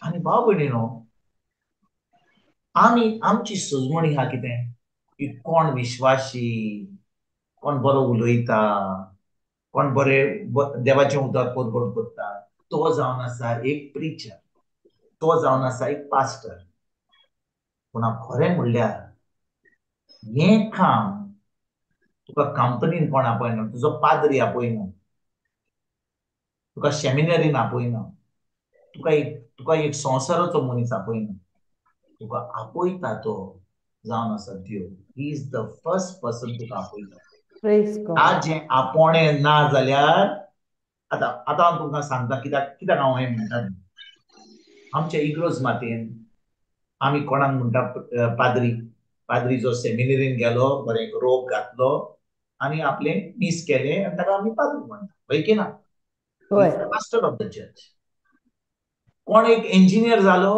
C: आनी भाव भयणीनो, आमी आमची सजमणी हा कितें? की कोण विश्वासी, कोण बरो उलयता, कोण देवाचें उदक परगट करता, तो जावन आसा एक प्रिचर, तो जावन आसा एक पास्टर. पूण खरें म्हणल्यार हें काम तुका कंपनीन कोण आपयना, तुजो पाद्री आपयना, तुका सेमिनरीन आपयना, तुका एक संवसाराचो मनीस आपयना, तुका आपयता तो जावन आसा देव. He is the first person तुका आपयता.
B: Praise God.
C: ताजें आपोणें ना जाल्यार आतां हांव तुमकां सांगता कित्याक हांव हें म्हणटा तें. आमच्या इग्रोज मातेन आमी कोणाक म्हणटा पाद्री जो सेमिनरीन गेलो, बरें रोप घातलो आनी आपलें मीस केलें आनी ताका आमी पाद्री म्हणटा, वय की ना?
B: होय.
C: Master of the church. कोण एक इंजिनियर जालो,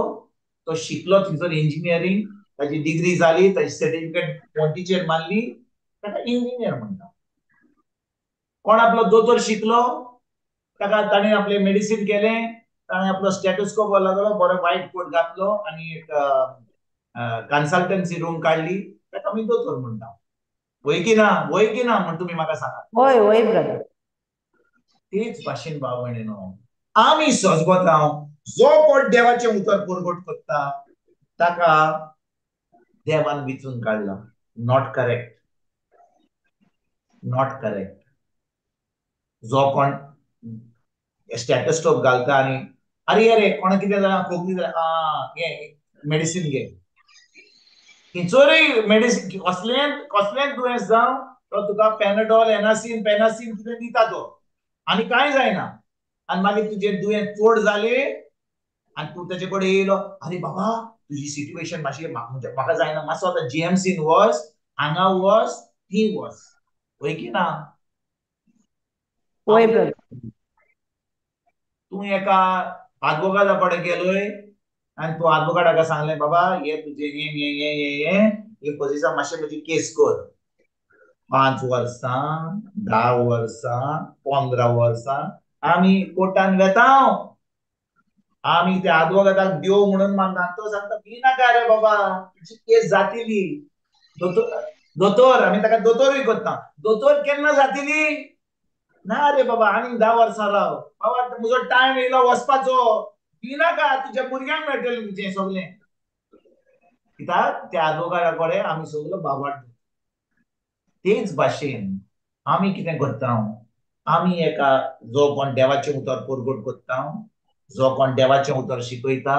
C: तो शिकलो थंयसर इंजिनियरींग, ताची डिग्री जाली, ताची सर्टिफिकेट पोंटीचेर मारली, ताका इंजिनियर म्हणटा. कोण आपलो दोतोर शिकलो, ताणें आपलें मेडिसीन केलें, ताणें आपलो स्टेटोस्कोप लागलो, बरो वायट कोट घातलो आनी एक कन्सल्टन्सी रूम काडली, ताका आमी दोतोर म्हणटा. वय की ना म्हण तुमी म्हाका सांगात.
B: होय होय ब्रदर.
C: तेच भाशेन भाव भयणीनो, आमी सजगोतांव जो कोण देवाचें उतर परगट करता ताका देवान विचून काडला. Not correct. जो कोण स्टेटोस्कोप घालता आनी अरे कोणा कितें जालां, खोकली जाल्या, घे मेडिसीन घे. खंयचोय मेडिसीन, कसलेंच दुयेंस जावं, तो तुका पेनाडॉल, एनासीन कितें दिता तो, आनी कांय जायना. आनी मागीर तुजें दुयेंस चड जालें आनी तूं तेजे कडेन येयलो, अरे बाबा तुजी सिट्युएशन मातशी म्हाका जायना, मातसो आतां जीएमसीन वच, हांगा वच, थंय वच. वय की ना?
B: होय ब्रदर.
C: तूं एका आदवोगादा कडेन गेलोय आनी तूं आदवोगादाका सांगलें, बाबा हे तुजें हे पोजिशन मातशें म्हजी केस कर. 5 वर्सां, 10 वर्सां, 15 वर्सां आमी कोर्टान वेताव. आमी त्या आदवोगादाक देव म्हणून मानता. तो सांगता, भिनाका रे बाबा, तुजी केस जातली. दोतोर, आमी ताका दोतोरूय करता. दोतोर केन्ना जातली? ना रे बाबा, आनीक 10 वर्सां राव. बाबा म्हजो टायम येयलो वचपाचो. भिनाका, तुज्या भुरग्यांक मेळटलें तुजें सगलें. कित्याक त्या आदवोगादा कडेन आमी सगलो बाबाट. तेच भाशेन आमी कितें करता, आमी एका जो कोण देवाचें उतर परगट करता, जो कोण देवाचें उतर शिकयता,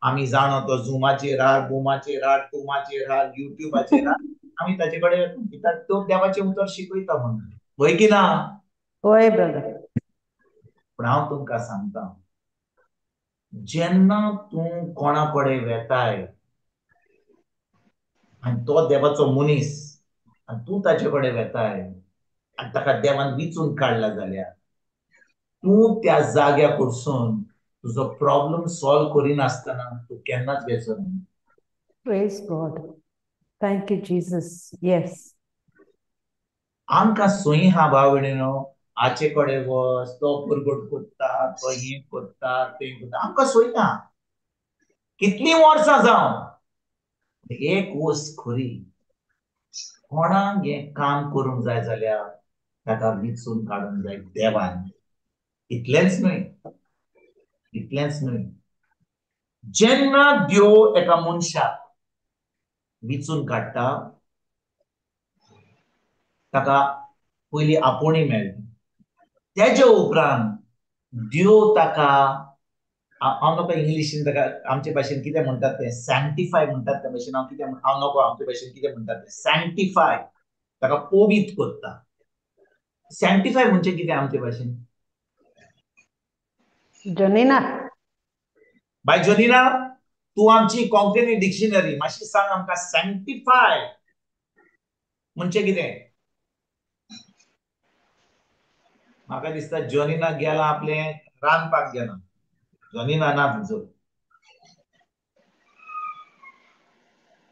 C: आमी जाणो तो झुमाचेर हाड, बुमाचेर हाड, टुमाचेर हाड, युट्यूबाचेर हाड, आमी ताचे कडेन कित्याक तो देवाचें उतर शिकयता म्हणून. वय की ना?
B: होय ब्रदर.
C: पूण हांव तुमकां सांगता, जेन्ना तूं कोणा कडेन वेताय आनी तो देवाचो मनीस आनी तूं ताचे कडेन वेताय आनी ताका देवान विचून काडला जाल्यार तूं त्या जाग्यार कडसून तुजो प्रॉब्लेम सॉल्व करिनासतना तूं केन्नाच वेचो ना.
B: Praise God. Thank you, Jesus. Yes.
C: आमकां सोयी हा भाव भयणीनो, हाचे कडेन वच, तो परगट करता, तो हें करता, तें करता, आमकां सोयी ना. कितलीं वर्सां जावं, एक वस्त खरी, कोणाक हें काम करूंक जाय जाल्यार ताका विचून काडूंक जाय देवान. इतलेंच न्हय, जेन्ना देव एका मनशाक विचून काडटा, ताका पयलीं आपोवणी मेळटा. तेजे उपरांत देव ताका, हांव नका इंग्लिशीन ताका आमचे भाशेन कितें म्हणटात तें सॅंक्टिफाय म्हणटात, त्या भाशेन हांव नको आमचे भाशेन कितें म्हणटात तें सॅंक्टिफाय, ताका पवित्र करता. सॅंक्टिफाय म्हणजे कितें आमचे भाशेन?
B: जनीना.
C: बाय जनीना, तूं आमची कोंकणी डिक्शनरी मातशी सांग आमकां, सॅंक्टिफाय म्हणजे कितें? म्हाका दिसता जॉनीना गेला आपलें रांदपाक गेला. जॉनीना ना थंयसर.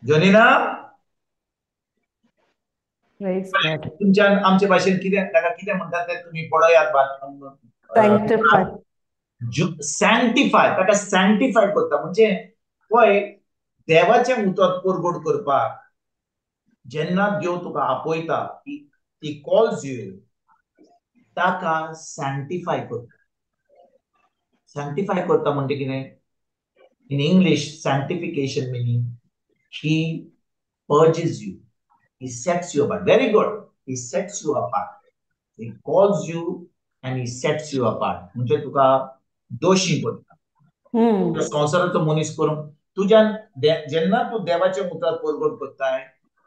C: जॉनीना,
B: Praise God.
C: तुमच्यान आमचे भाशेन कितें ताका कितें म्हणटात तें तुमी पळयात.
B: Sanctify.
C: सॅंक्टिफाय, ताका सॅंक्टिफाय करता म्हणजे पळय, देवाचें उतर परगट करपाक जेन्ना देव तुका आपयता, he calls you, ताका सॅन्टिफाय करता. सॅन्टिफाय करता म्हणजे कितें? In English, sanctification meaning he purges you, he sets you apart. Very good. He sets you apart. He calls you and he sets you apart. म्हणजे तुका दोशी करता. संवसाराचो मनीस करून तुज्यान जेन्ना तू देवाचे उतर परगट करताय,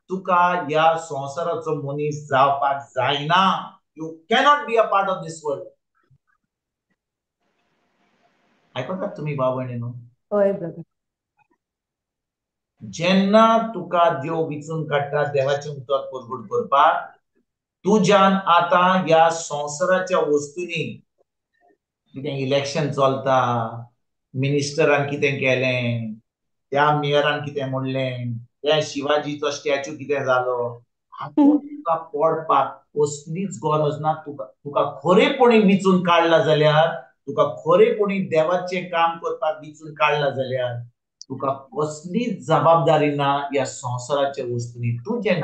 C: तुका ह्या संवसाराचो मनीस जावपाक जायना. You cannot be a part of this world. आयकतात तुम्ही भाव भयणीनो?
B: होय ब्रदर.
C: जेन्ना तुका देव विचून काडटा देवाचे उतर परगट करपाक, तुज्यान आता ह्या संवसाराच्या वस्तूंनी कितें इलेक्शन चलता, मिनिस्टरान कितें केलें, त्या मेयरान कितें म्हणलें, त्या शिवाजीचो स्टॅच्यू कितें जालो, हातूंत तुका पडपाक कसलीच गरज ना. तुका खरेपणी विचून काडला जाल्यार, तुका खरेपणी देवाचें काम करपाक विचून काडला जाल्यार तुका कसलीच जबाबदारी ना ह्या संवसाराच्या वस्तूंनी. तुजें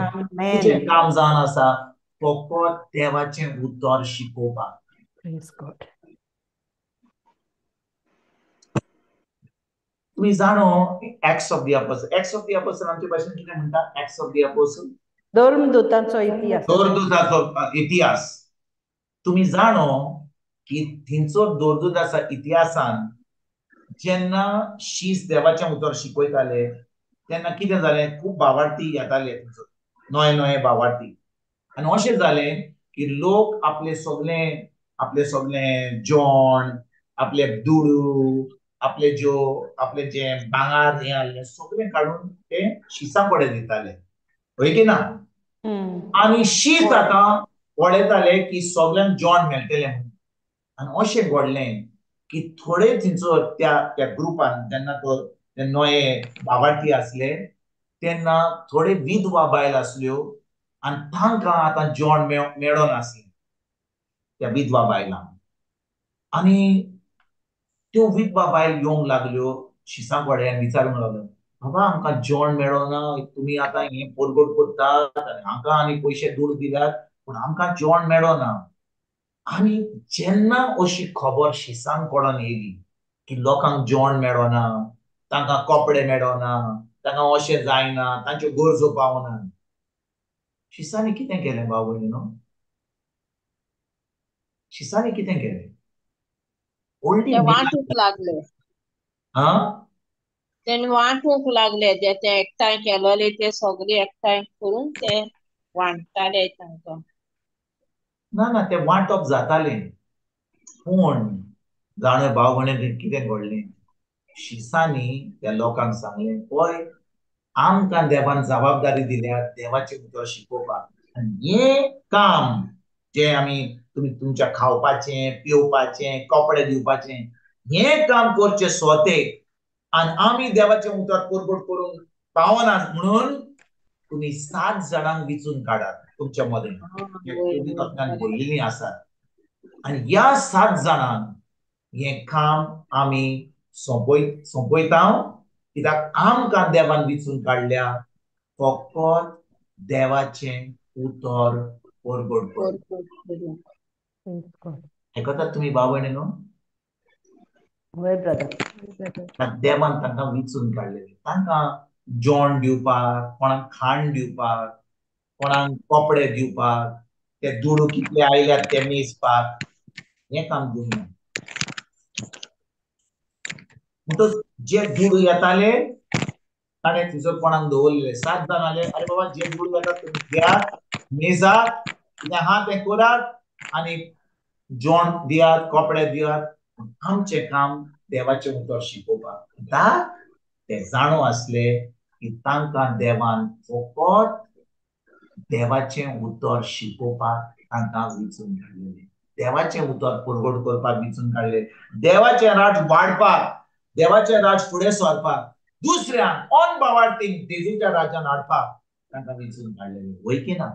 C: काम जावन आसा फकत देवाचें उतर शिकोवपाक.
B: Praise God.
C: तुम्ही जाणो acts of the apostle. Acts of the apostle आमच्या भाशेन कितें म्हणटा? एक्ट्स ऑफ द अपोस्टल,
B: धर्मदूतांचो इतिहास.
C: दोरदूताचो इतिहास. तुम्ही जाणो की थिंचो दोरदूत आसा इतिहासान जेन्ना शीस देवाचें उतर शिकयताले तेन्ना कितें जालें? खूब भावार्थी येताले, नवे नवे भावार्थी. आनी अशें जालें की लोक आपले सगळे जेवण, आपले दुडू, आपले जे भांगार हें आहलें सगळें काडून ते शिसा कडेन दिताले, होय की ना? आनी शीस आतां पळयताले की सगळ्यांक जेवण मेळटलें म्हणून. आनी अशें घडलें की थोडे थिंचो त्या ग्रुपान जेन्ना ते नवे भावार्थी आसले तेन्ना थोडे विधवा बायल आसल्यो आनी तांकां आतां जेवण मेळो नासलें त्या विधवा बायलांक. आनी त्यो विधवा बायल येवंक लागल्यो शिसा कडेन विचारूंक लागल्यो, बाबा आमकां जेवण मेळना, तुमी आतां हें परगट करतात आनी हांकां आनी पयशे दूड दिल्यात पूण आमकां जेवण मेळना. आनी जेन्ना अशी खबर शिसांक कळोन येयली की लोकांक जेवण मेळना, तांकां कपडे मेळना, तांकां अशें जायना, तांच्यो गरजो पावना, शिसांनी कितें केलें भाव भयणीनो? शिसांनी कितें केलें?
D: ते वांटूंक लागले. तेणी वांटूंक लागले. ते एकठांय केलोले ते सगळे एकठांय करून ते वांटताले तांकां.
C: ना ते वांटप जातालें पूण जाणो भाव भयणीन कितें घडलें? शिसांनी त्या लोकांक सांगलें, पळय आमकां देवान जबाबदारी दिल्या देवाचें उतर शिकोवपाक, आनी हें काम जे आमी तुमच्या खावपाचें, पिवपाचें, कपडे दिवपाचें हें काम करचें स्वतेक, आनी आमी देवाचें उतर परगट करूंक पावना म्हणून तुम्ही 7 जाणांक विचून काडात तुमच्या मदें, जे पवित्रात्म्यान भरिल्लीं आसात. आनी ह्या 7 जाणांक हें काम आमी सोंपयता, कित्याक आमकां देवान विचून काडल्या फकत देवाचें उतर परगट करूंक. आयकतात तुम्ही भाव भयणीनो?
B: होय ब्रदर.
C: देवान तांकां विचून काडलेलें, तांकां जेवण दिवपाक, कोणाक खाण दिवपाक, कोणाक कपडे दिवपाक, ते दुडू कितले आयल्यात ते मेजपाक, हें काम दिवंक ना. म्हणटच जे दुडू येताले ताणें थंयसर कोणाक दवरलेले. 7 जाण आले, अरे बाबा जे दुडू येतात तुमी घेयात, मेजात, कितें आहा तें करात आनी जेवण दियात, कपडे दियात. आमचें काम देवाचें उतर शिकोवपाक. ते जाणो आसले की तांकां देवान फकत देवाचें उतर शिकोवपाक तांकां विचून काडलेलें, देवाचें उतर परगट करपाक विचून काडलें, देवाचें राज वाडपाक, देवाचें राज फुडें सरपाक, दुसऱ्यांक अनभावार्थींक जेजूच्या राज्यान हाडपाक तांकां विचून काडलेलें, होय की ना?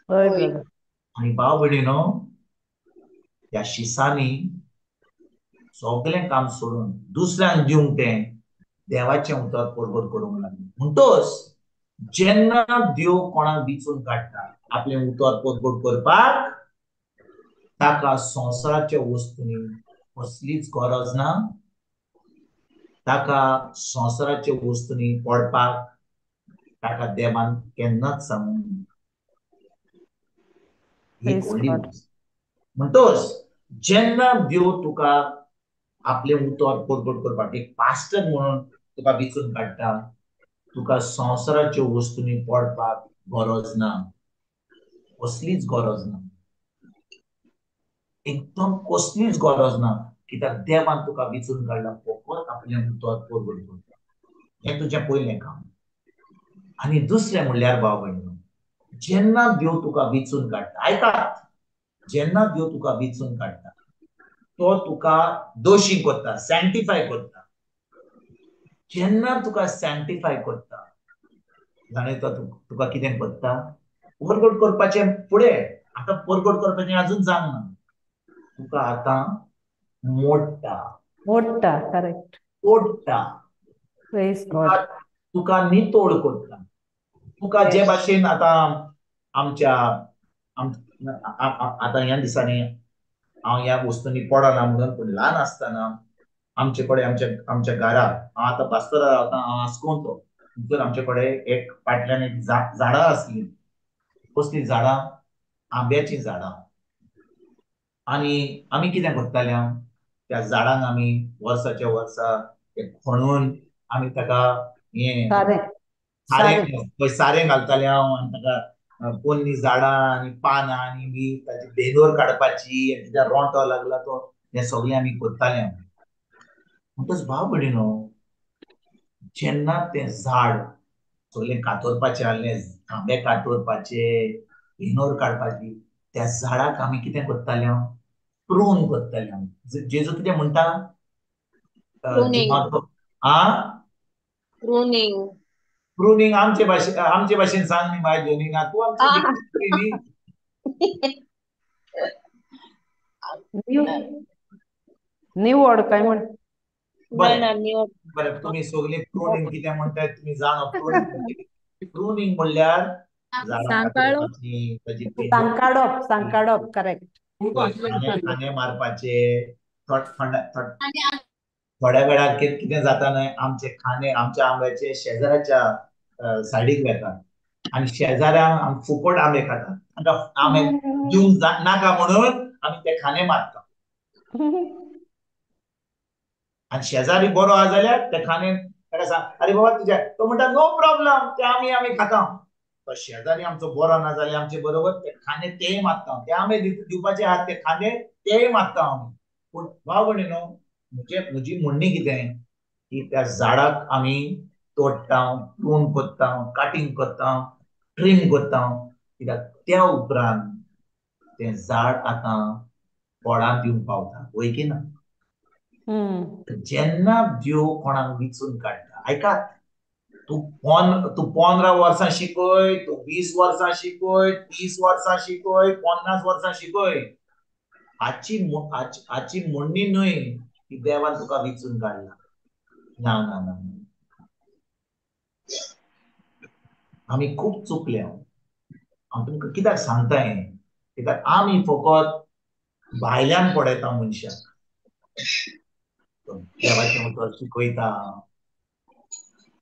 B: होय ब्रदर.
C: आनी भाव भयणीनो, ह्या शिसांनी सगळें काम सोडून दुसऱ्यांक दिवंक तें देवाचें उतर परगट करूंक लागलें. म्हणटच जेन्ना देव कोणाक विचून काडटा आपले उतर पोटपोट करपाक, ताका संवसाराच्या वस्तूंनी कसलीच गरज ना. ताका संवसाराच्या वस्तूंनी पडपाक ताका देवान केन्नाच सांगूंक ना. ही एक
B: Praise
C: व्हडली
B: God.
C: गोष्ट. म्हणटोच जेन्ना देव तुका आपले उतर पोटपोट करपाक एक पास्टर म्हणून तुका विचून काडटा, तुका संवसाराच्यो वस्तूंनी पडपाक गरज ना, कसलीच गरज ना, एकदम कसलीच गरज ना. कित्याक देवान तुका विचून काडला फकत आपले उतर पोटपोट करपाक. हें तुजें पयलें काम. आनी दुसरें म्हणल्यार भाव भयणीनो, जेन्ना देव तुका विचून काडटा, आयकात, जेन्ना देव तुका विचून काडटा तो तुका दोशी करता, सॅन्टिफाय करता. जेन्ना तुका सॅन्टिफाय करता, जाणा तो तुका कितें करता, परगट करपाचें फुडें, आतां परगट करपाचें अजून जावंक ना. तुका आतां मोडटा,
B: Correct.
C: तोडटा,
B: Praise God.
C: तुका नितोड करता. तुका जे भाशेन आतां आमच्या आतां ह्या दिसांनी हांव ह्या वस्तूंनी पडना म्हणून, पूण ल्हान आसतना आमचे कडेन आमच्या घराक, हांव आतां बास्तोरा रावता, हांव आस्कोंतो, थंयसर आमचे कडेन एक फाटल्यान एक झाडां आसलीं. कसलीं झाडां? आंब्याचीं झाडां. आनी आमी कितें करताले, त्या झाडांक आमी वर्साच्या वर्सा खणून आमी ताका हें सारें घालताले हांव, आनी ताका पोन्नी झाडां आनी पानां आनी बी ताची भेंदोर काडपाची, आनी तिच्या रोंटो लागला तो, हें सगळें आमी करताले. म्हणटच भाव भयणीनो, जेन्ना तें झाड सगळें कातरपाचें आहलें, खांबे कातरपाचे, भेंदोर काडपाची, त्या झाडाक आमी कितें करताले, प्रून करताले. जेजू कितें म्हणटा,
D: प्रूनिंग
C: प्रूनिंग आमचे भाशेन सांग न्ही बाय जोनिंगा, तूं आमची न्ही.
B: न्यू वर्ड काय म्हण.
C: बरें, तुमी सगळीं प्रूनिंग कितें म्हणटात तुमी जाणो. प्रूनिंग म्हणल्यार झाडां कातरपाची, ताची
B: सांकाडप. करेक्ट.
C: खांदे मारपाचे. थोड्या वेळार कितें जाता न्हय, आमचे खांदे आमच्या आंब्याचे शेजाऱ्याच्या सायडीक वेतात, आनी शेजाऱ्यांक फुकट आंबे खातात. तांकां आंबे दिवंक नाका म्हणून आमी ते खांदे मारता. आनी शेजारी बरो आहा जाल्यार ते खांदे ताका सांग, अरे बाबा तुज्या, तो म्हणटा नो प्रॉब्लम, ते आमी खाता. तो शेजारी आमचो बरो ना जाल्यार आमचे बरोबर ते खांदे तेय मारता. ते आंबे दिवपाचे आहात ते खांदे तेय मारता आमी. पूण भाव भयणीनो, म्हजी म्हणणी कितें, की त्या झाडाक आमी तोडटा, प्रून करता, काटींग करता, ट्रीम करता, कित्याक त्या उपरांत तें झाड आतां फळां दिवंक पावता, वय की ना. जेन्ना देव कोणाक विचून काडटा, आयकात, तूं 15 वर्सां शिकय, तूं 20 वर्सां शिकय, 30 वर्सां शिकय, 50 वर्सां शिकय, हाची म्हणणी न्हय की देवान तुका विचून काडला. ना ना ना, आमी खूब चुकले. हांव तुमकां कित्याक सांगता हें, कित्याक आमी फकत भायल्यान पळयता मनशाक. देवाचें उतर शिकयता,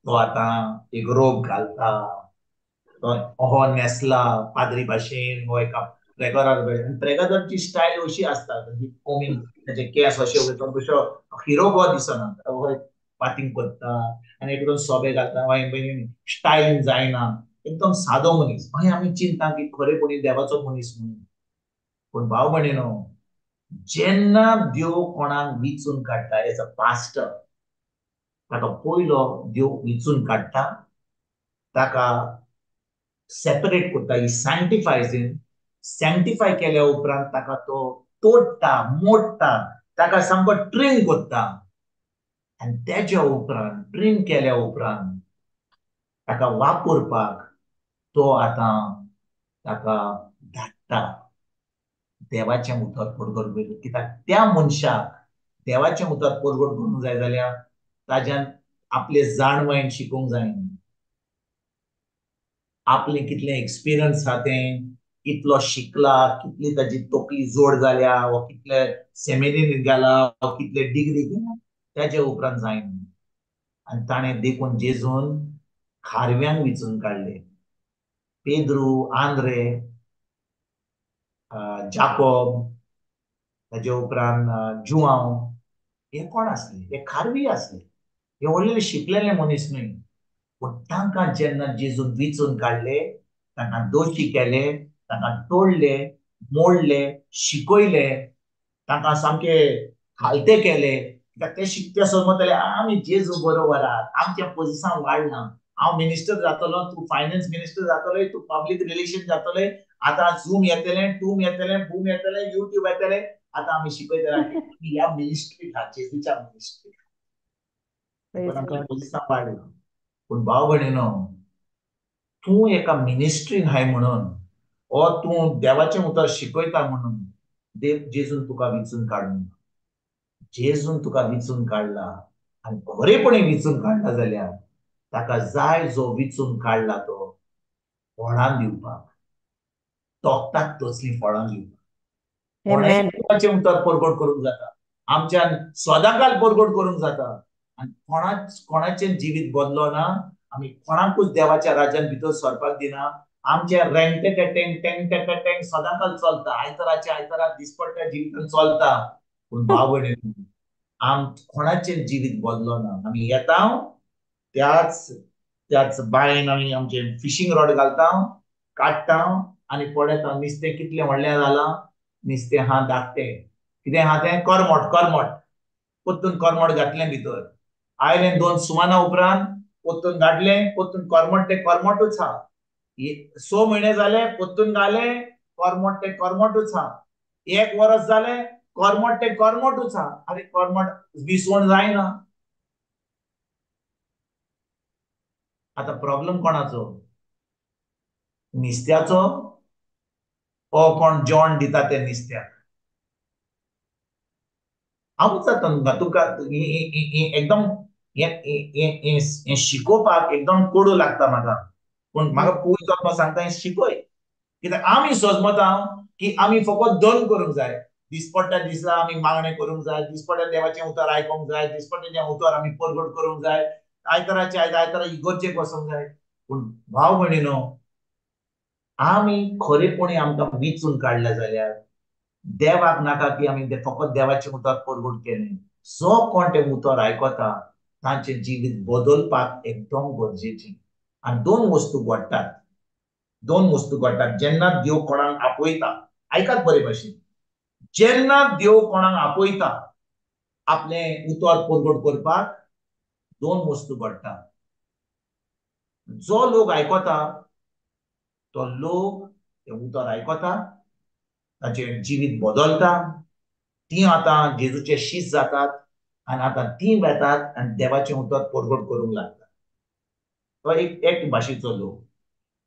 C: तो आतां एक रोग घालता, तो अहो न्हेसला पाद्री भाशेन, हो एका प्रेगादार भशेन. प्रेगादारची स्टायल अशी आसता, ताचे केंस अशे वयता, तसो हिरो कहो दिसना. पातींग करता आनी एकदम सोबे घालता, स्टायल जायना, एकदम सादो मनीस. मागीर आमी चिंतता की खरेपणी देवाचो मनीस म्हणून. पूण भाव भयणीनो, जेन्ना देव कोणाक विचून काडटा एज अ पास्टर, ताका पयलो देव विचून काडटा, ताका सेपरेट करता, ही सॅन्टिफायज हिम. सॅन्टिफाय केल्या उपरांत ताका तो तोडटा, मोडटा, ताका सामको ट्रीम करता. आनी तेच्या उपरांत ट्रीम केल्या उपरांत ताका वापरपाक तो आतां ताका धाडटा देवाचें उतर परगट करून. कित्याक त्या मनशाक देवाचें उतर परगट करूंक जाय जाल्यार ताच्यान आपले जाणवयण शिकूंक जाय. आपले कितले एक्सपिरियन्स आहा तें, कितलो शिकला, कितली ताची तोकली जोड जाल्या, वा कितले सेमिनारीन गेला, वा कितले डिग्री केला, त्याच्या उपरांत जायना. आनी ताणें देखून जेजून खारव्यांक विचून काडले. पेद्रू, आंद्रे, जाकोब, ताचे उपरांत जुआंव, हे कोण आसले? हे खारवी आसले. हे व्हडले शिकलेले मनीस न्हय. पूण तांकां जेन्ना जेजून विचून काडले, तांकां दोशी केले, तांकां तोडले, मोडले, शिकयले, तांकां सामके खालते केले. कित्याक ते समजताले आमी जेजू बरोबर आहात, आमच्या पोझिशन वाडना. हांव मिनिस्टर जातलो, तूं फायनान्स मिनिस्टर जातलोय, तूं पब्लीक रिलेशन जातलोय. आतां झूम येतलें, टूम येतलें, बूम येतलें, युट्यूब येतलें. आतां आमी शिकयतले आमी ह्या मिनिस्ट्रीक आहा, जेजूच्या मिनिस्ट्रीक.
B: Praise
C: आमचें
B: God.
C: पोझिशन वाडना. पूण भाव भयणीनो, तूं एका मिनिस्ट्रीन हाय म्हणून, ओ तूं देवाचें उतर शिकयता म्हणून देव जेजून तुका विचून काडून ना. जेजून तुका विचून काडला आनी खरेपणी विचून काडला जाल्यार ताका जाय जो विचून काडला तो फळां दिवपाक, तोखताक तसलीं फळां दिवपाक.
B: Amen.
C: कोणाचें उतर परगट करूंक जाता, आमच्यान सदांकाल परगट करूंक जाता. आनी कोणाचें जिवीत बदलो ना, आमी कोणाकूच देवाच्या राज्यान भितर सरपाक दिना. आमचे रेंगटे टेंग सदांकाल चलता, आयताराच्या आयतारा दिसपट्ट्या जिवितान चलता. पूण भाव भयणीनो, कोणाचें जिवीत बदलो ना. आमी येता, त्याच बायेन आमी आमचे फिशींग रॉड घालता, काडटा आनी पळयता नुस्तें कितलें व्हडलें जालां. नुस्तें आहा धाकटें. कितें आहा तें? करमट. पोत्तून करमट घातलें भितर. आयलें 2 सुमाना उपरांत पोत्तून घातलें, पोत्तून करमट तें करमटूच आहा. 6 म्हयने जाले, पोत्तून घालें, करमट तें करमटूच आहा. 1 वर्स जालें, करमट तें करमटूच आहा. आरे करमट विसवण जायना. आतां प्रॉब्लेम कोणाचो? नुस्त्याचो, ओ कोण जेवण दिता त्या नुस्त्याक? हांव विचारता तुका एकदम हें शिकोवपाक एकदम कोडू लागता म्हाका. पूण म्हाका पयस आत्मा सांगता हें शिकय. कित्याक आमी समजता की आमी फकत दन करूंक जाय. दिसपट्ट्या दिसा आमी मागणें करूंक जाय, दिसपट्ट्या देवाचें उतर आयकूंक जाय, दिसपट्ट्याचें उतर आमी परगट करूंक जाय, आयताराच्या आयतारा इगर्जेक वचूंक जाय. पूण भाव भयणीनो, आमी खरेपणी आमकां विचून काडल्या जाल्यार देवाक नाका की आमी फकत देवाचें उतर परगट केलें. जो कोण तें उतर आयकता तांचें जिवीत बदलपाक एकदम गरजेचें. आनी 2 वस्तू घडटात जेन्ना देव कोणाक आपयता. आयकात बरे भाशेन. जेन्ना देव कोणाक आपयता आपलें उतर परगट करपाक, 2 वस्तू घडटात. जो लोक आयकता तो लोक तें उतर आयकता, ताचें जिवीत बदलता. ती आतां जेजूचे शिश्य जातात आनी आतां ती वेतात आनी देवाचें उतर परगट करूंक लागतात. तो एक भाशेचो लोक.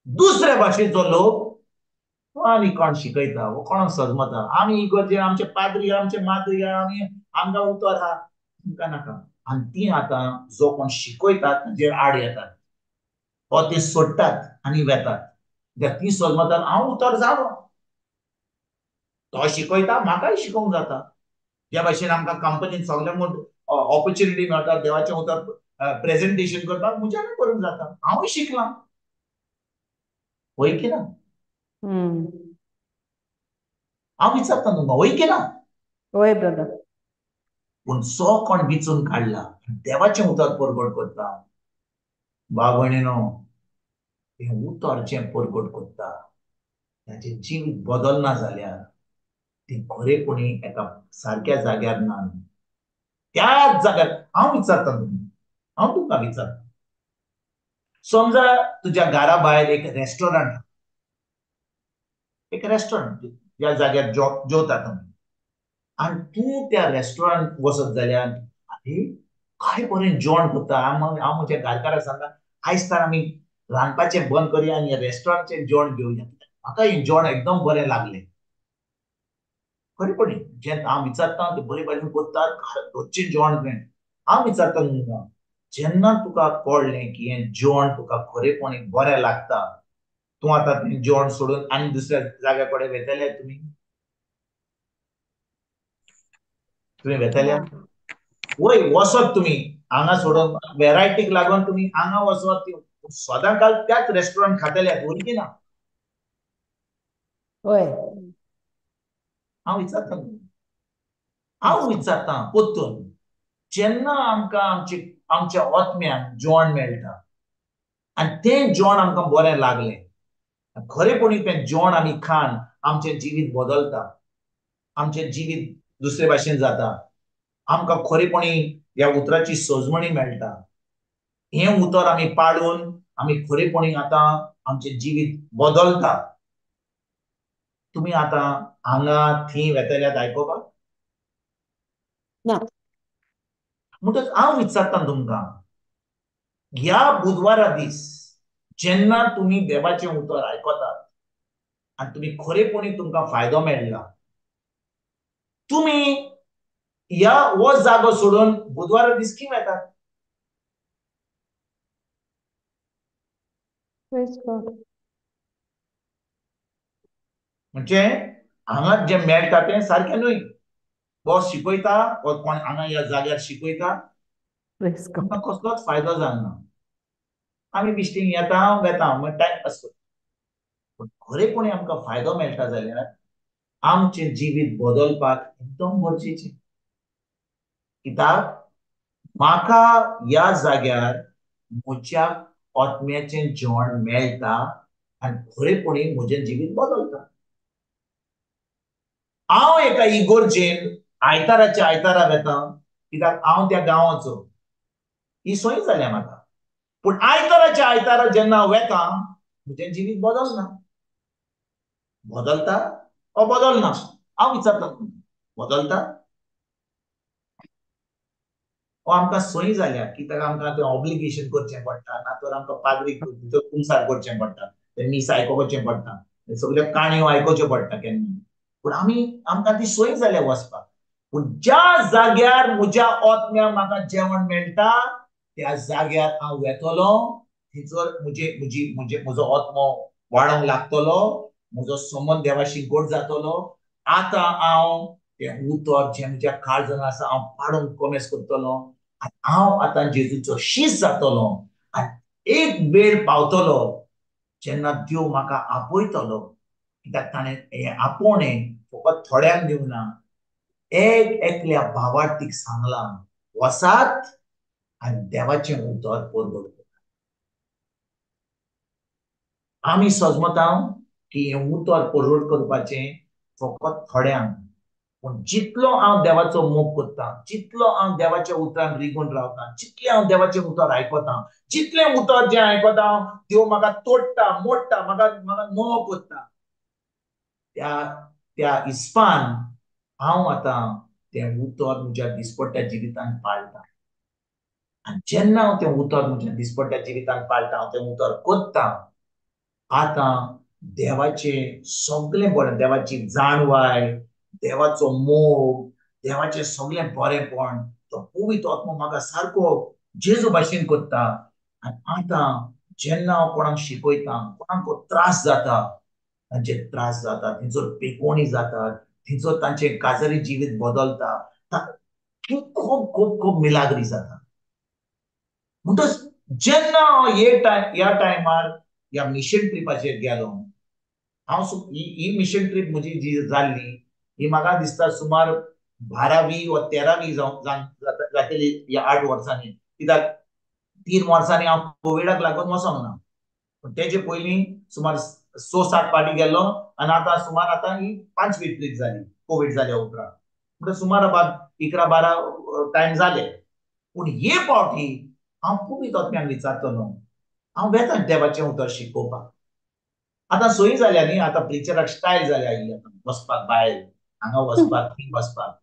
C: दुसऱ्या भाशेचो लोक तो आनी कोण शिकयता, वो कोणाक समजता. आमी इगर्जेन आमचे पाद्री, आमचे माद्री, आमकां उतर आहा, तुमकां नाका. आनी ती आतां जो कोण शिकयतात ताचेर आड येतात. वा ते सोडटात आनी वेतात. ती समजतात हांव उतर जालो. तो शिकयता, म्हाकाय शिकोवंक जाता. ज्या भाशेन आमकां कंपनीन सगळ्यांक ऑपॉर्च्युनिटी मेळटा देवाचें उतर प्रेझेंटेशन करपाक, म्हज्यानूय करूंक जाता. हांवूय शिकलां. होय की ना? हांव विचारता तुमकां, होय की ना?
B: होय ब्रदर.
C: पूण जो कोण विचून काडला देवाचें उतर परगट करता, भाव भयणीनो, तें उतर जें परगट करता ताचें जिवीत बदलना जाल्यार ती खरेपणी एका सारक्या जाग्यार ना. त्याच जाग्यार हांव विचारता तुमकां विचारता. समजा तुज्या घरा भायर एक रेस्टॉरंट ज्या जाग्यार जेवता तुमी, आनी तूं त्या रेस्टॉरंट वचत जाल्यार अरे काय बरें जेवण करता. हांव म्हज्या घरकाराक सांगता आयज तर आमी रांदपाचें बंद करया आनी रेस्टॉरंटाचें जेवण घेवया. म्हाका हें जेवण एकदम बरें लागलें. खरेपणी जें हांव विचारता तें बरे भाशेन करतात, घरचें जेवण तें. हांव विचारता तुमकां, जेन्ना तुका कळ्ळें की हें जेवण तुका खरेपणी बरें लागता, तूं आतां तें जेवण सोडून आनी दुसऱ्या जाग्या कडेन वेतले तुम्ही वेतल्या
A: ना
C: वय वसत तुम्ही हांगा सोडून वेरायटीक लागून तुम्ही हांगा वचत सदां काल त्याच रेस्टॉरंट खातल्यात वरकी ना
B: होय
C: हांव विचारता हांव विचारता पोत्तून जेन्ना आमकां आमच्या ओतम्याक जेवण मेळटा आनी तें जेवण आमकां बरें लागलें खरेपणी तें जेवण आमी खान आमचें जिवीत बदलता आमचें जिवीत दुसरे भाशेन जाता आमकां खरेपणी ह्या उतराची सजमणी मेळटा हें उतर आमी पाळून आमी खरेपणी आतां आमचें जिवीत बदलता तुमी आतां हांगा थीं वेतल्यात आयकोपाक
B: ना
C: म्हणटच हांव विचारता तुमकां ह्या बुधवारा दीस जेन्ना तुमी देवाचें उतर आयकतात आनी तुमी खरेपणी तुमकां फायदो मेळ्ळा तुमी ह्या हो जागो सोडून बुधवारा दीस खंय वेतात
B: प्रेज गॉड
C: म्हणजे हांगा जें मेळटा तें सारकें न्हय बॉस शिकयता वा कोण हांगा ह्या जाग्यार शिकयता
B: प्रेज गॉड
C: आमकां कसलोच फायदो जायना आमी बिश्टीं येता वेता मागीर टायम पास करता पूण खरेपणी आमकां फायदो मेळटा जाल्यार आमचें जिवीत बदलपाक एकदम गरजेचें कित्याक म्हाका ह्या जाग्यार म्हज्या ओतम्याचें जेवण मेळटा आनी खरेपणी म्हजें जिवीत बदलता हांव एका इगोर्जेन आयताराच्या आयतारा वेता कित्याक हांव त्या गांवाचो ही सोय जाल्या म्हाका पूण आयताराच्या आयतारा जेन्ना हांव वेता म्हजें जिवीत बदलना बदलता वा बदलना हांव विचारता बदलता हो आमकां सोयी जाल्या कित्याक आमकां तें ऑब्लिगेशन करचें पडटा ना तर आमकां पाद्रीक कुंसार करचें पडटा तें मीस आयकोपाचें पडटा सगळ्यो काणयो आयकोच्यो पडटा केन्ना पूण आमकां ती सोय जाल्या वचपाक पूण ज्या जाग्यार म्हज्या ओतम्याक म्हाका जेवण मेळटा त्या जाग्यार हांव वेतलो थंयसर म्हजो ओतमो वाडोंक लागतलो म्हजो संबंद देवाशी घट जातलो आतां हांव तें उतर जें म्हज्या काळजांत आसा हांव पाडूंक कमेस करतलो आनी हांव आतां जेजूचो शीश जातलो आनी एक वेळ पावतलो जेन्ना देव म्हाका आपयतलो कित्याक ताणें हें आपोवणें फकत थोड्यांक दिवना एकल्या भावार्थीक सांगलां वसात आनी देवाचें उतर परगट करात आमी सजमतांव की हें उतर परगट करपाचें फकत थोड्यांक पूण जितलो हांव देवाचो मोग करता जितलो हांव देवाच्या उतरान रिगून रावता जितलें हांव देवाचें उतर आयकता जितलें उतर जें आयकता देव म्हाका तोडटा मोडटा म्हाका नवो करता त्या हिसपान हांव आतां तें उतर म्हज्या दिसपट्ट्या जिवितांत पाळटा आनी जेन्ना हांव तें उतर म्हज्या दिसपट्ट्या जिवितांत पाळटा हांव तें उतर करता आतां देवाचें सगळें बरें देवाची जाणवाय देवाचो मोग देवाचें सगळें बरेंपण तो पवित्र आत्मो म्हाका सारको जेजू भाशेन करता आनी आतां जेन्ना हांव कोणाक शिकयता कोणाक त्रास जाता तांचे त्रास जाता थंयसर पेकोवणी जातात थंयसर तांचें काजारी जिवीत बदलता खूब खूब खूब खूब मिलाग्री जाता म्हणटच जेन्ना ह्या टायमार ह्या मिशन ट्रिपाचेर गेलो हांव ही मिशन ट्रीप म्हजी जी जाल्ली ही म्हाका दिसता सुमार 12वी वा 13वी जातली ह्या 8 वर्सांनी कित्याक 3 वर्सांनी हांव कोविडाक लागून वचोंक ना पूण तेजे पयलीं सुमार 6-7 फावटी गेल्लो आनी आतां सुमार आतां ही 5वी ट्रीप जाली कोविड जाल्या उपरांत म्हणजे सुमार 11-12 टायम जाले पूण हे फावटी हांव पवित्र आत्म्याक विचारतलो हांव वेता देवाचें उतर शिकोवपाक आतां सोयी जाल्या न्ही आतां प्रिचराक स्टायल जाल्या ही आतां वचपाक भायर हांगा वचपाक थंय वचपाक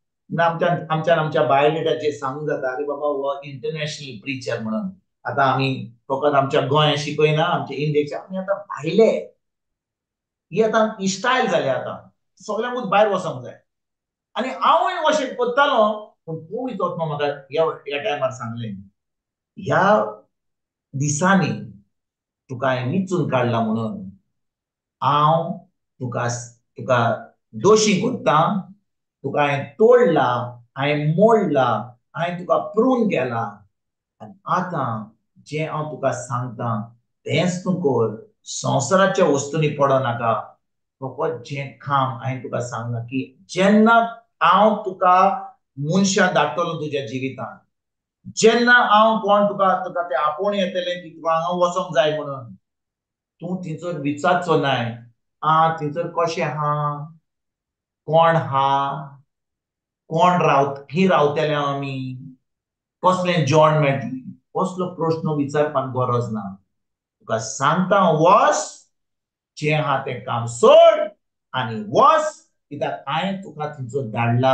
C: आमच्या बायोडेटाचेर सांगूंक जाता अरे बाबा हो इंटरनॅशनल प्रिचर म्हणून आतां आमी फकत आमच्या गोंयांत शिकयना आमच्या इंडियेच्या आमी आतां भायले ही आतां ही स्टायल जाल्या आतां सगळ्यांकूच भायर वचोंक जाय आनी हांवूय अशें करतालो पूण पवित्र आत्मा म्हाका ह्या टायमार सांगलें ह्या दिसांनी तुका हांवें विचून काडला म्हणून हांव तुका तुका दोशी कोत्ता, तुका हांवें तोडला, हांवें मोडला, हांवें तुका प्रून केला, आनी आतां जे हांव तुका सांगता तेंच तूं कर. संवसाराच्या वस्तूंनी पडो नाका. फकत जें काम हांवें तुका सांगलां की जेन्ना हांव तुका मनशां धाडटलो तुज्या जिवितांत, जेन्ना हांव कोण तुका तुका ते आपोवन येतले की तुका हांगा वचोंक जाय म्हणून, तूं थंयसर विचारचो नाय थंयसर कशें आहा, कोण आहा, कोण खंय रावतले आमी, कसलें जेवण मेळटलें, कसलो प्रश्न विचारपाक गरज ना. तुका सांगता वच, जें आहा तें काम सोड आनी वच, कित्याक हांवें तुका थंयसर धाडला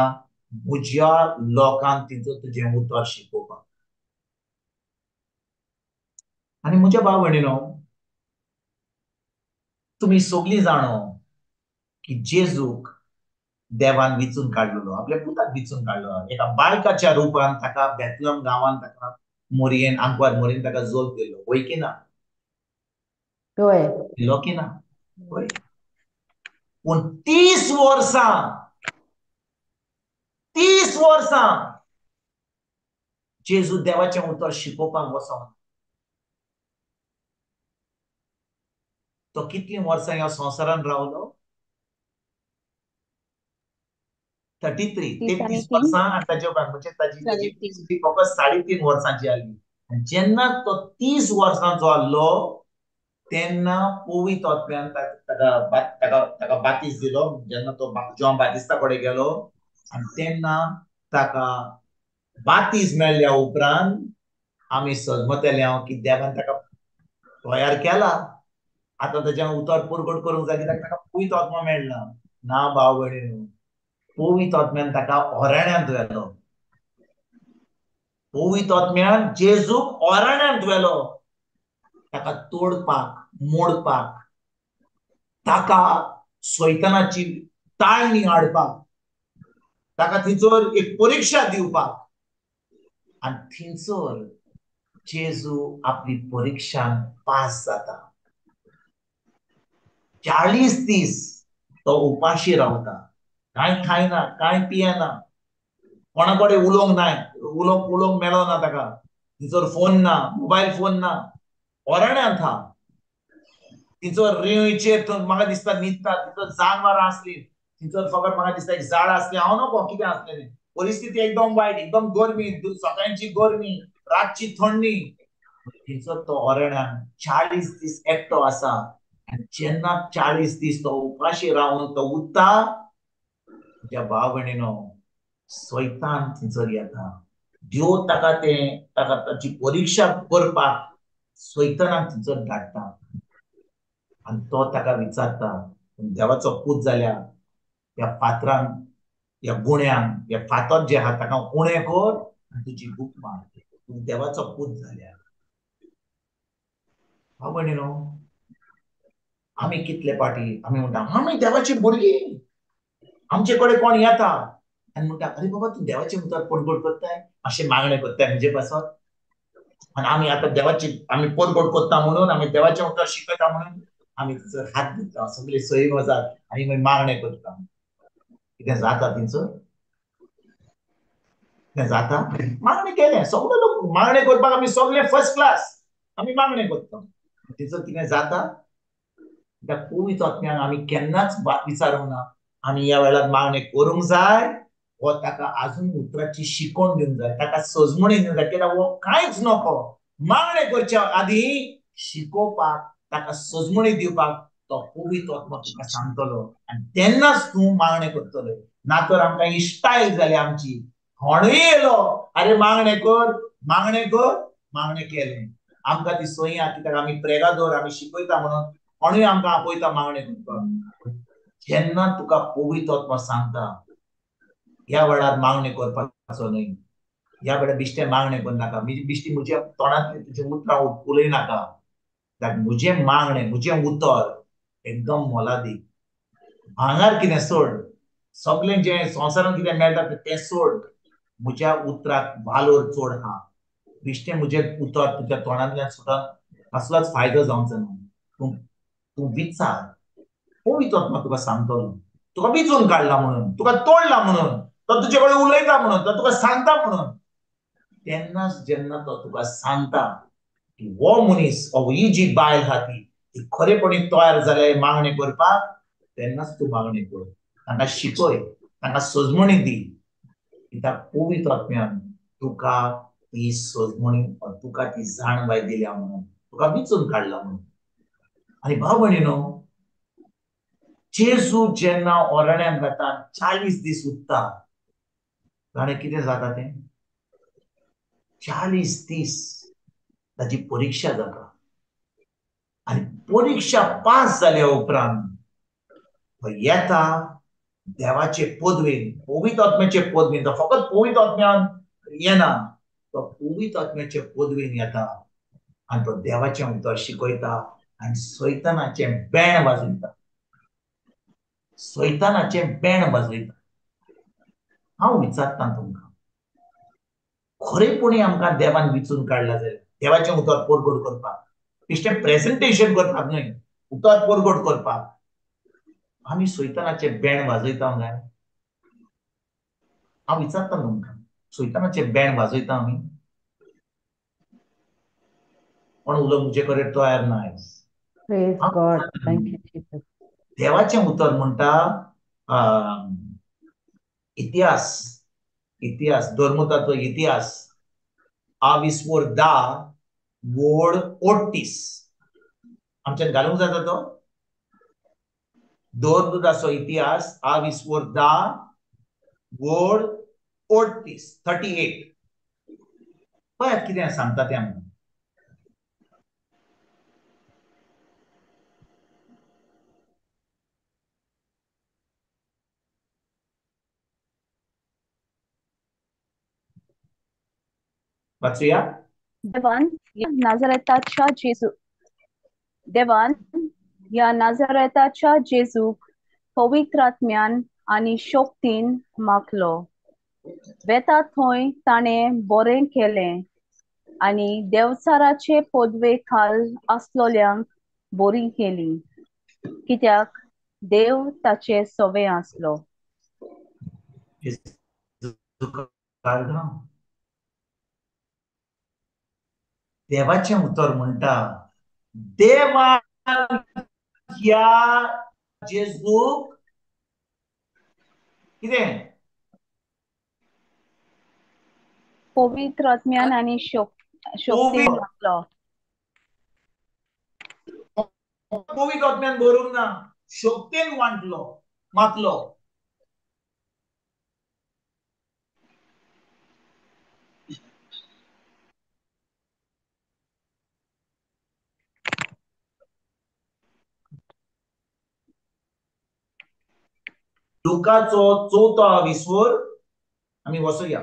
C: म्हज्या लोकांक थंयसर तुजें उतर शिकोवपाक. आनी म्हज्या भाव भयणीनो, तुमी सगळीं जाणो की जेजूक देवान विचून काडलेलो, आपल्या पुताक विचून काडलो. एका बायकाच्या रुपान ताका बेतलम गांवांत ताका मोरयेन आंकवार मोरयेन ताका जल्म दिलो, वय की ना?
B: होय.
C: दिलो की ना? वय. पूण 30 वर्सां जेजू देवाचें उतर शिकोवपाक वचोंक. तो कितलीं वर्सां ह्या संवसारान रावलो? 33, 33
D: 3
C: वर्सां आनी ताचे उपरांत म्हणजे ताची
D: 3
C: फकत 3.5 वर्सांची जाली. आनी जेन्ना तो 30 वर्सांचो आसलो तेन्ना पवित्र आत्म्यान ताका बातीस दिलो. जेन्ना तो जॉन बातिस्ता कडेन गेलो आनी तेन्ना ताका बातीस मेळ्ळ्या उपरांत आमी सजमतले हांव की देवान ताका तयार केला. आतां ताचें उतर परगट करूंक जाय कित्याक ताका पवित्र आत्मा मेळ्ळा. ना भाव भयणीनो, पवित्र आत्म्यान ताका ओराण्यांत व्हेलो. पवित्र आत्म्यान जेजूक ओराण्यांत व्हेलो. ताका तोडपाक, मोडपाक, ताका सैतानाची ताळणी हाडपाक, ताका थंयसर एक परिक्षा दिवपाक. आनी थंयसर जेजू आपली परिक्षान पास जाता. 40 दीस तो उपाशी रावता, कांय खायना, कांय पियेना, कोणा कडेन उलोवंक मेळना ताका. थंयसर फोन ना, मोबायल फोन ना, ओराण्यांत आहा. थंयसर रेंवेचेर म्हाका दिसता न्हिदता, थंयसर जानवरां आसलीं, थंयसर फकत म्हाका दिसता एक झाड आसलें, हांव नकळो कितें आसलेलें. परिस्थिती एकदम वायट, एकदम गरमी, सकाळची गरमी, रातची थंडी. थंयसर तो ओराण्यांत 40 दीस एकटो आसा. आनी जेन्ना 40 दीस तो उपाशी रावन तो उठता, तुज्या भाव भयणीनो, सैतान थंयसर येता. देव ताका ताची परिक्षा करपाक सैतानाक थंयसर धाडटा. आनी तो ताका विचारता, देवाचो पूत जाल्यार ह्या फातरान, ह्या गुण्यान, हे फातर जे आहा ताका उणें कर आनी तुजी भूक मार. तूं देवाचो पूत जाल्यार. भाव भयणीनो, आमी कितले पाटी आमी म्हणटा आमी देवाची भुरगीं, आमचे कडेन कोण येता आनी म्हणटा अरे बाबा तूं देवाचें उतर पडगड करताय, मातशें मागणें करताय म्हणजे पासत. आनी आमी आतां आमी पडगड करता म्हणून, आमी देवाचें उतर शिकयता म्हणून आमी थंयसर हात दिता, सगळे सई वजात आनी मागीर मागणें करता. कितें जाता थंयसर? कितें जाता? मागणें केलें, सगळे लोक मागणें करपाक आमी सगळे फर्स्ट क्लास, आमी मागणें करता. थंयसर कितें जाता? त्या पवित्र आत्म्याक आमी केन्नाच विचारूंक ना आमी ह्या वेळार मागणें करूंक जाय व ताका अजून उतराची शिकवण दिवंक जाय, ताका सजमणी दिवंक जाय. कित्याक हो कांयच नको. मागणें करच्या आदीं शिकोवपाक, ताका सजमणी दिवपाक तो पवित्र आत्मा तुका सांगतलो आनी तेन्नाच तूं मागणें करतलो. ना तर आमकां ही स्टायल जाली आमची. कोणूय येयलो, अरे मागणें कर, मागणें कर, मागणें केलें. आमकां ती सय आहा कित्याक आमी प्रेगादोर, आमी शिकयता म्हणून कोणूय आमकां आपयता मागणें करपाक. जेन्ना तुका पवित्र आत्मा सांगता ह्या वेळार मागणें करपाचो न्हय, ह्या वेळार बिश्टें मागणें करनाका, बिश्टी म्हज्या तोंडांतली तुजी उतरां उलयनाका. म्हजें मागणें, म्हजें उतर एकदम मोलादीक. भांगर कितें सोड, सगळें जें संवसारांत कितें मेळटा तें सोड, म्हज्या उतराक वालोर चड आहा. बिश्टें म्हजें उतर तुज्या तोंडांतल्यान सुद्दां कसलोच फायदो जावंचो ना. तूं विचार, पवित्र आत्मा तुका सांगतलो, तुका विचून काढला म्हणून, तुका तोडला म्हणून, तो तुजे कडेन उलयता म्हणून, तो तुका सांगता म्हणून. तेन्नाच जेन्ना तो तुका सांगता की हो मनीस ही जी बायल आहा ती खरेपणी तयार जाल्या मागणी करपाक, तेन्नाच तूं मागणी कर. तांकां शिकय, तांकां सजमणी दी, कित्याक पवित्र आत्म्यान तुका ही सजमणी, तुका ती जाणवाय दिल्या म्हणून, तुका विचून काडला म्हणून. आनी भाव भयणीनो, जेजू जेन्ना ओराण्यांत वता 40 दीस उरता, ताणें कितें जाता तें 40 दीस ताची परिक्षा जाता. आनी परिक्षा पास जाल्या उपरांत तो येता देवाचे पदवेन, पवित्र आत्म्याचे पदवेन. तो फकत पवित्र आत्म्यान येना, तो पवित्र आत्म्याचे पदवेन येता आनी तो देवाचें उतर शिकयता आनी सैतानाचें बेण वाजयता. सैतानाचें बेण वाजयता. हांव विचारता तुमकां, खरेपणी आमकां देवान विचून काडला जाल्यार देवाचें उतर परगट करपाक, बेश्टें प्रेझेंटेशन करपाक न्हय, उतर परगट करपाक आमी सैतानाचें बेण वाजयता काय? हांव विचारता तुमकां, सैतानाचें बेण वाजयता आमी? पण उलो म्हजे कडेन तयार ना आयज.
B: Praise God. Thank you, Jesus.
C: देवाचें उतर म्हणटा इतिहास, इतिहास, धर्मतत्व इतिहास 10 वोड 38. आमच्यान घालूंक जाता तो धर्मतत्वाचो इतिहास 10 वोड 38. पळयात कितें सांगता तें आमकां. वाचूया.
E: देवान या नाझारेताच्या जेजूक पवित्रात्म्यान आनी शक्तीन माखलो. वेता थंय ताणें बरें केलें आनी देवचाराचे पदवे खाल आसलोल्यांक बरी केली, कित्याक देव ताचे सवे आसलो.
C: देवाचें उतर म्हणटा, देवान ह्या जेजूक कितें
E: पवित्र आत्म्यान आनी शक्तीन माखलो.
C: पवित्र आत्म्यान बरोवंक ना, शक्तीन माखलो. लुकाचो 4 विस्वर आमी वचूया.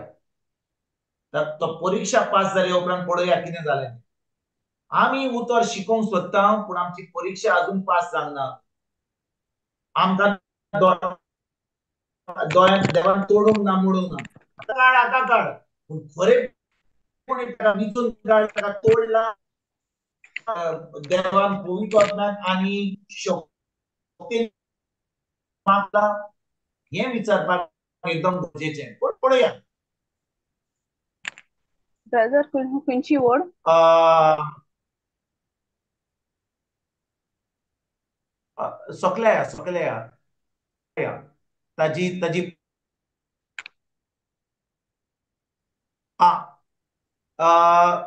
C: तो परीक्षा पास जाल्या उपरांत पळोवया कितें जालें. आमी उतर शिकोवंक सोदता, पूण आमची परीक्षा अजून पास जावंक ना. आमकां दोळ्यांत देवान तोडूंक ना म्हणूंक ना, आतां काड, पूण खरेपणी ताका विचून काड, ताका तोडला देवान पवित्र आत्म्यान आनी शक्तीन माखला, हें विचारपाक एकदम गरजेचें. पूण पळोवया.
E: ब्रदर खंयची वड?
C: सकल्या ताजी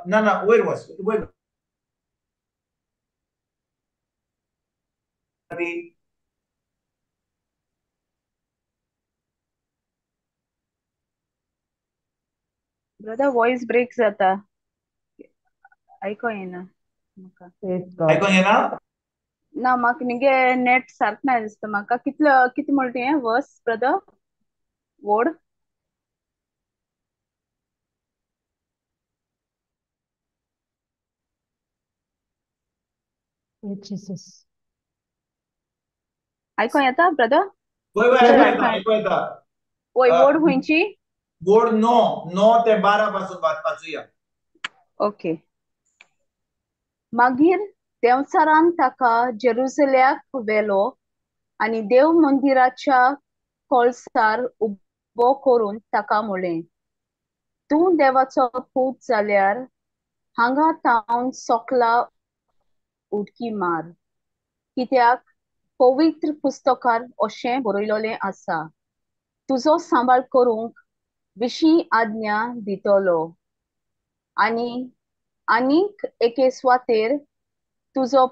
C: ना वयर वच, वयर
E: ब्रदर वॉइस ब्रेक जाता, आयको येना म्हाका.
B: Praise God.
C: आयकोंक येना?
E: ना म्हाका निगे नेट सारको ना दिसता म्हाका. कितले म्हणटा हें वर्स ब्रदर वड?
B: Praise Jesus.
E: आयको येता ब्रदर?
C: आयको येता.
E: वय वड खंयची?
C: वड 9 ते 12 पासून वाचूया.
E: ओके. मागीर देवचारान ताका जेरुसल्याक व्हेलो आणि देव मंदिराच्या कळसार उबो करून ताका म्हळें, तूं देवाचो पूत जाल्यार हांगा थावन सोकला उडकी मार, कित्याक पवित्र पुस्तकार अशें बरयलोलें आसा, तुजो सांबाळ करूंक विशीं आज्ञा दितलो. आनीक एके सुवातेर तुजो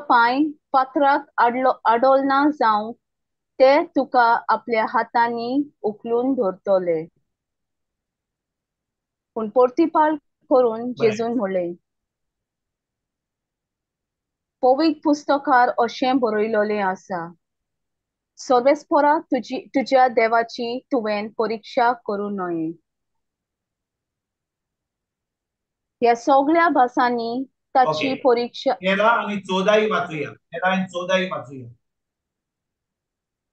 E: पांय फातराक आडोलना जावं ते तुका आपल्या हातांनी उखलून धरतले. पूण परतीपाल करून जेजून म्हळें, पवित्र पुस्तकार अशें बरयलोलें आसा, सर्वेस्परा तुज्या देवाची तुवें परिक्षा करूं न्हय. ह्या सगळ्या भासांनी ताची परिक्षा
C: 13 आणि 14 वाचूया. 13 आणि 14 वाचूया.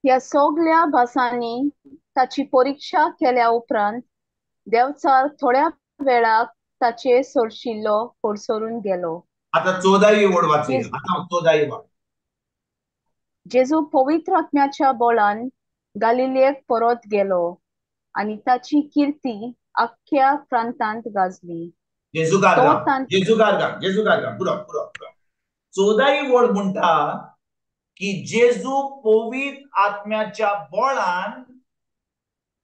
E: ह्या सगळ्या भासांनी ताची परिक्षा केल्या उपरांत देवचार थोड्या वेळाक ताचे सोडशिल्लो पडसरून गेलो.
C: आता 14 वड वाचूया. आता 14 वड.
E: जेजू पवित्र आत्म्याच्या बळान गालिलेक परत गेलो आणि ताची कीर्ती आख्ख्या प्रांतांत गाजली.
C: जेजू गारगा पुरो 14 वड म्हणटा की जेजू पवित्र आत्म्याच्या बळान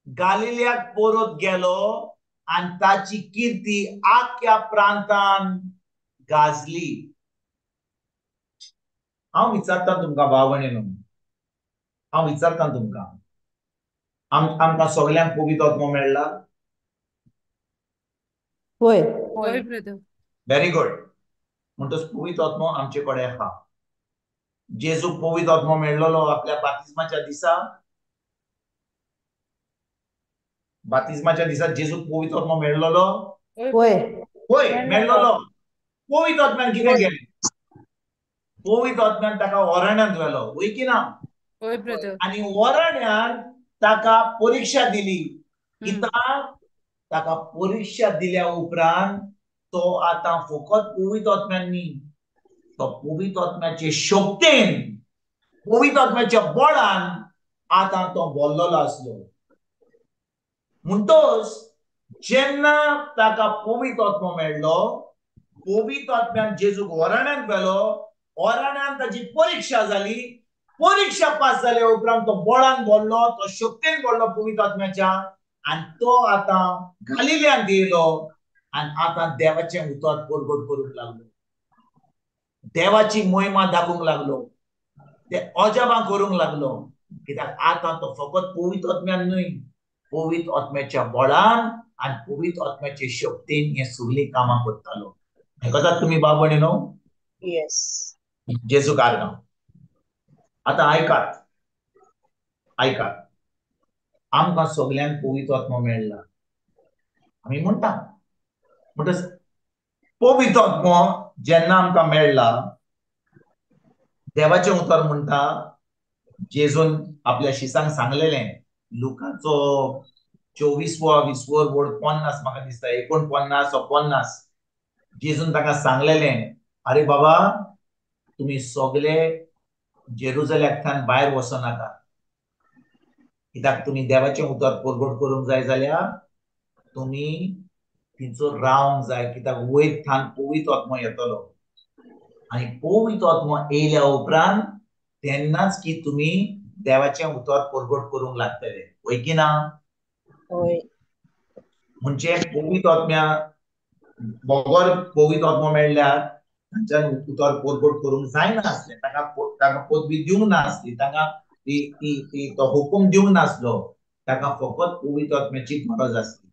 C: गालिल्याक परत गेलो आणि ताची कीर्ती आख्या प्रांतान गाजली. हांव विचारता तुमकां भाव भयणीनो, हांव विचारता तुमकां, आमकां सगळ्यांक पवित्र आत्मो मेळ्ळा?
B: होय.
A: होय ब्रदर.
C: Very good. म्हणटच पवित्र आत्मो आमचे कडेन आहा. जेजू पवित्र आत्मो मेळ्ळलो आपल्या बातिस्माच्या दिसा जेजू पवित्र आत्मो मेळ्ळलो?
B: होय.
C: होय मेळ्ळलो. पवित्र आत्म्यान कितें केलें? पवित्र आत्म्यान ताका ओराण्यांत व्हेलो, वय की ना?
A: होय ब्रदर.
C: आणि ओराण्यान ताका परीक्षा दिली. कित्याक ताका परीक्षा दिल्या उपरांत तो आता फकत पवित्र आत्म्यान न्ही, तो पवित्र आत्म्याचे शक्तीन, पवित्र आत्म्याच्या बळान आता तो बोल्लोलो आसलो. म्हणटच जेन्ना ताका पवित्र आत्मो मेळ्ळो, पवित्र आत्म्यान जेजूक ओराण्यांत व्हेलो, ओराण्यान ताची परीक्षा जाली, परीक्षा पास जाल्या उपरांत तो बळान बोल्लो, तो शक्तीन बोल्लो पवित्र आत्म्याच्या, आणि तो आता गालिल्यांत येयलो आणि आता देवाचे उतर परगट करूंक लागलो, देवाची महिमा दाखोवंक लागलो, ते अजापां करूंक लागलो. कित्याक आता तो फकत पवित्र आत्म्यान न्हय, पवित्र आत्म्याच्या बळान आणि पवित्र आत्म्याचे शक्तीन हे सगळी कामां करतालो. आयकतात तुमी भाव भयणीनो?
D: येस.
C: जेजू गारगांव. आता ऐकात, आमकां सगळ्यांक पवित्र आत्मो मेळ्ळा. आमी म्हणटच पवित्र आत्मो जेन्ना आमकां मेळ्ळा, देवाचें उतर म्हणटा, जेजून आपल्या शिसांक सांगलेलें, लुकाचो 24 वड 50 म्हाका दिसता 49 वा 50, जेजून ताका सांगलेलें, अरे बाबा तुमी सगळे जेरुसलेमांतल्यान भायर वचो नाका, कित्याक तुमी देवाचें उतर परगट करूंक जाय जाल्यार तुमी थिंचो रावंक जाय, कित्याक वयर थान पवित्र आत्मो येतलो आणि पवित्र आत्मो येयल्या उपरांत तेन्नाच की तुमी देवाचें उतर परगट करूंक लागतले, वय की ना?
D: होय.
C: म्हणजे पवित्र आत्म्या बगर पवित्र आत्मो मेळ्ळ्यार तांच्यान उतर परगट करूंक जायना आसलें, ताका पदवी दिवंक ना आसली, ताका तो हुकूम दिवंक नासलो, ताका फकत पवित्र आत्म्याची गरज आसली.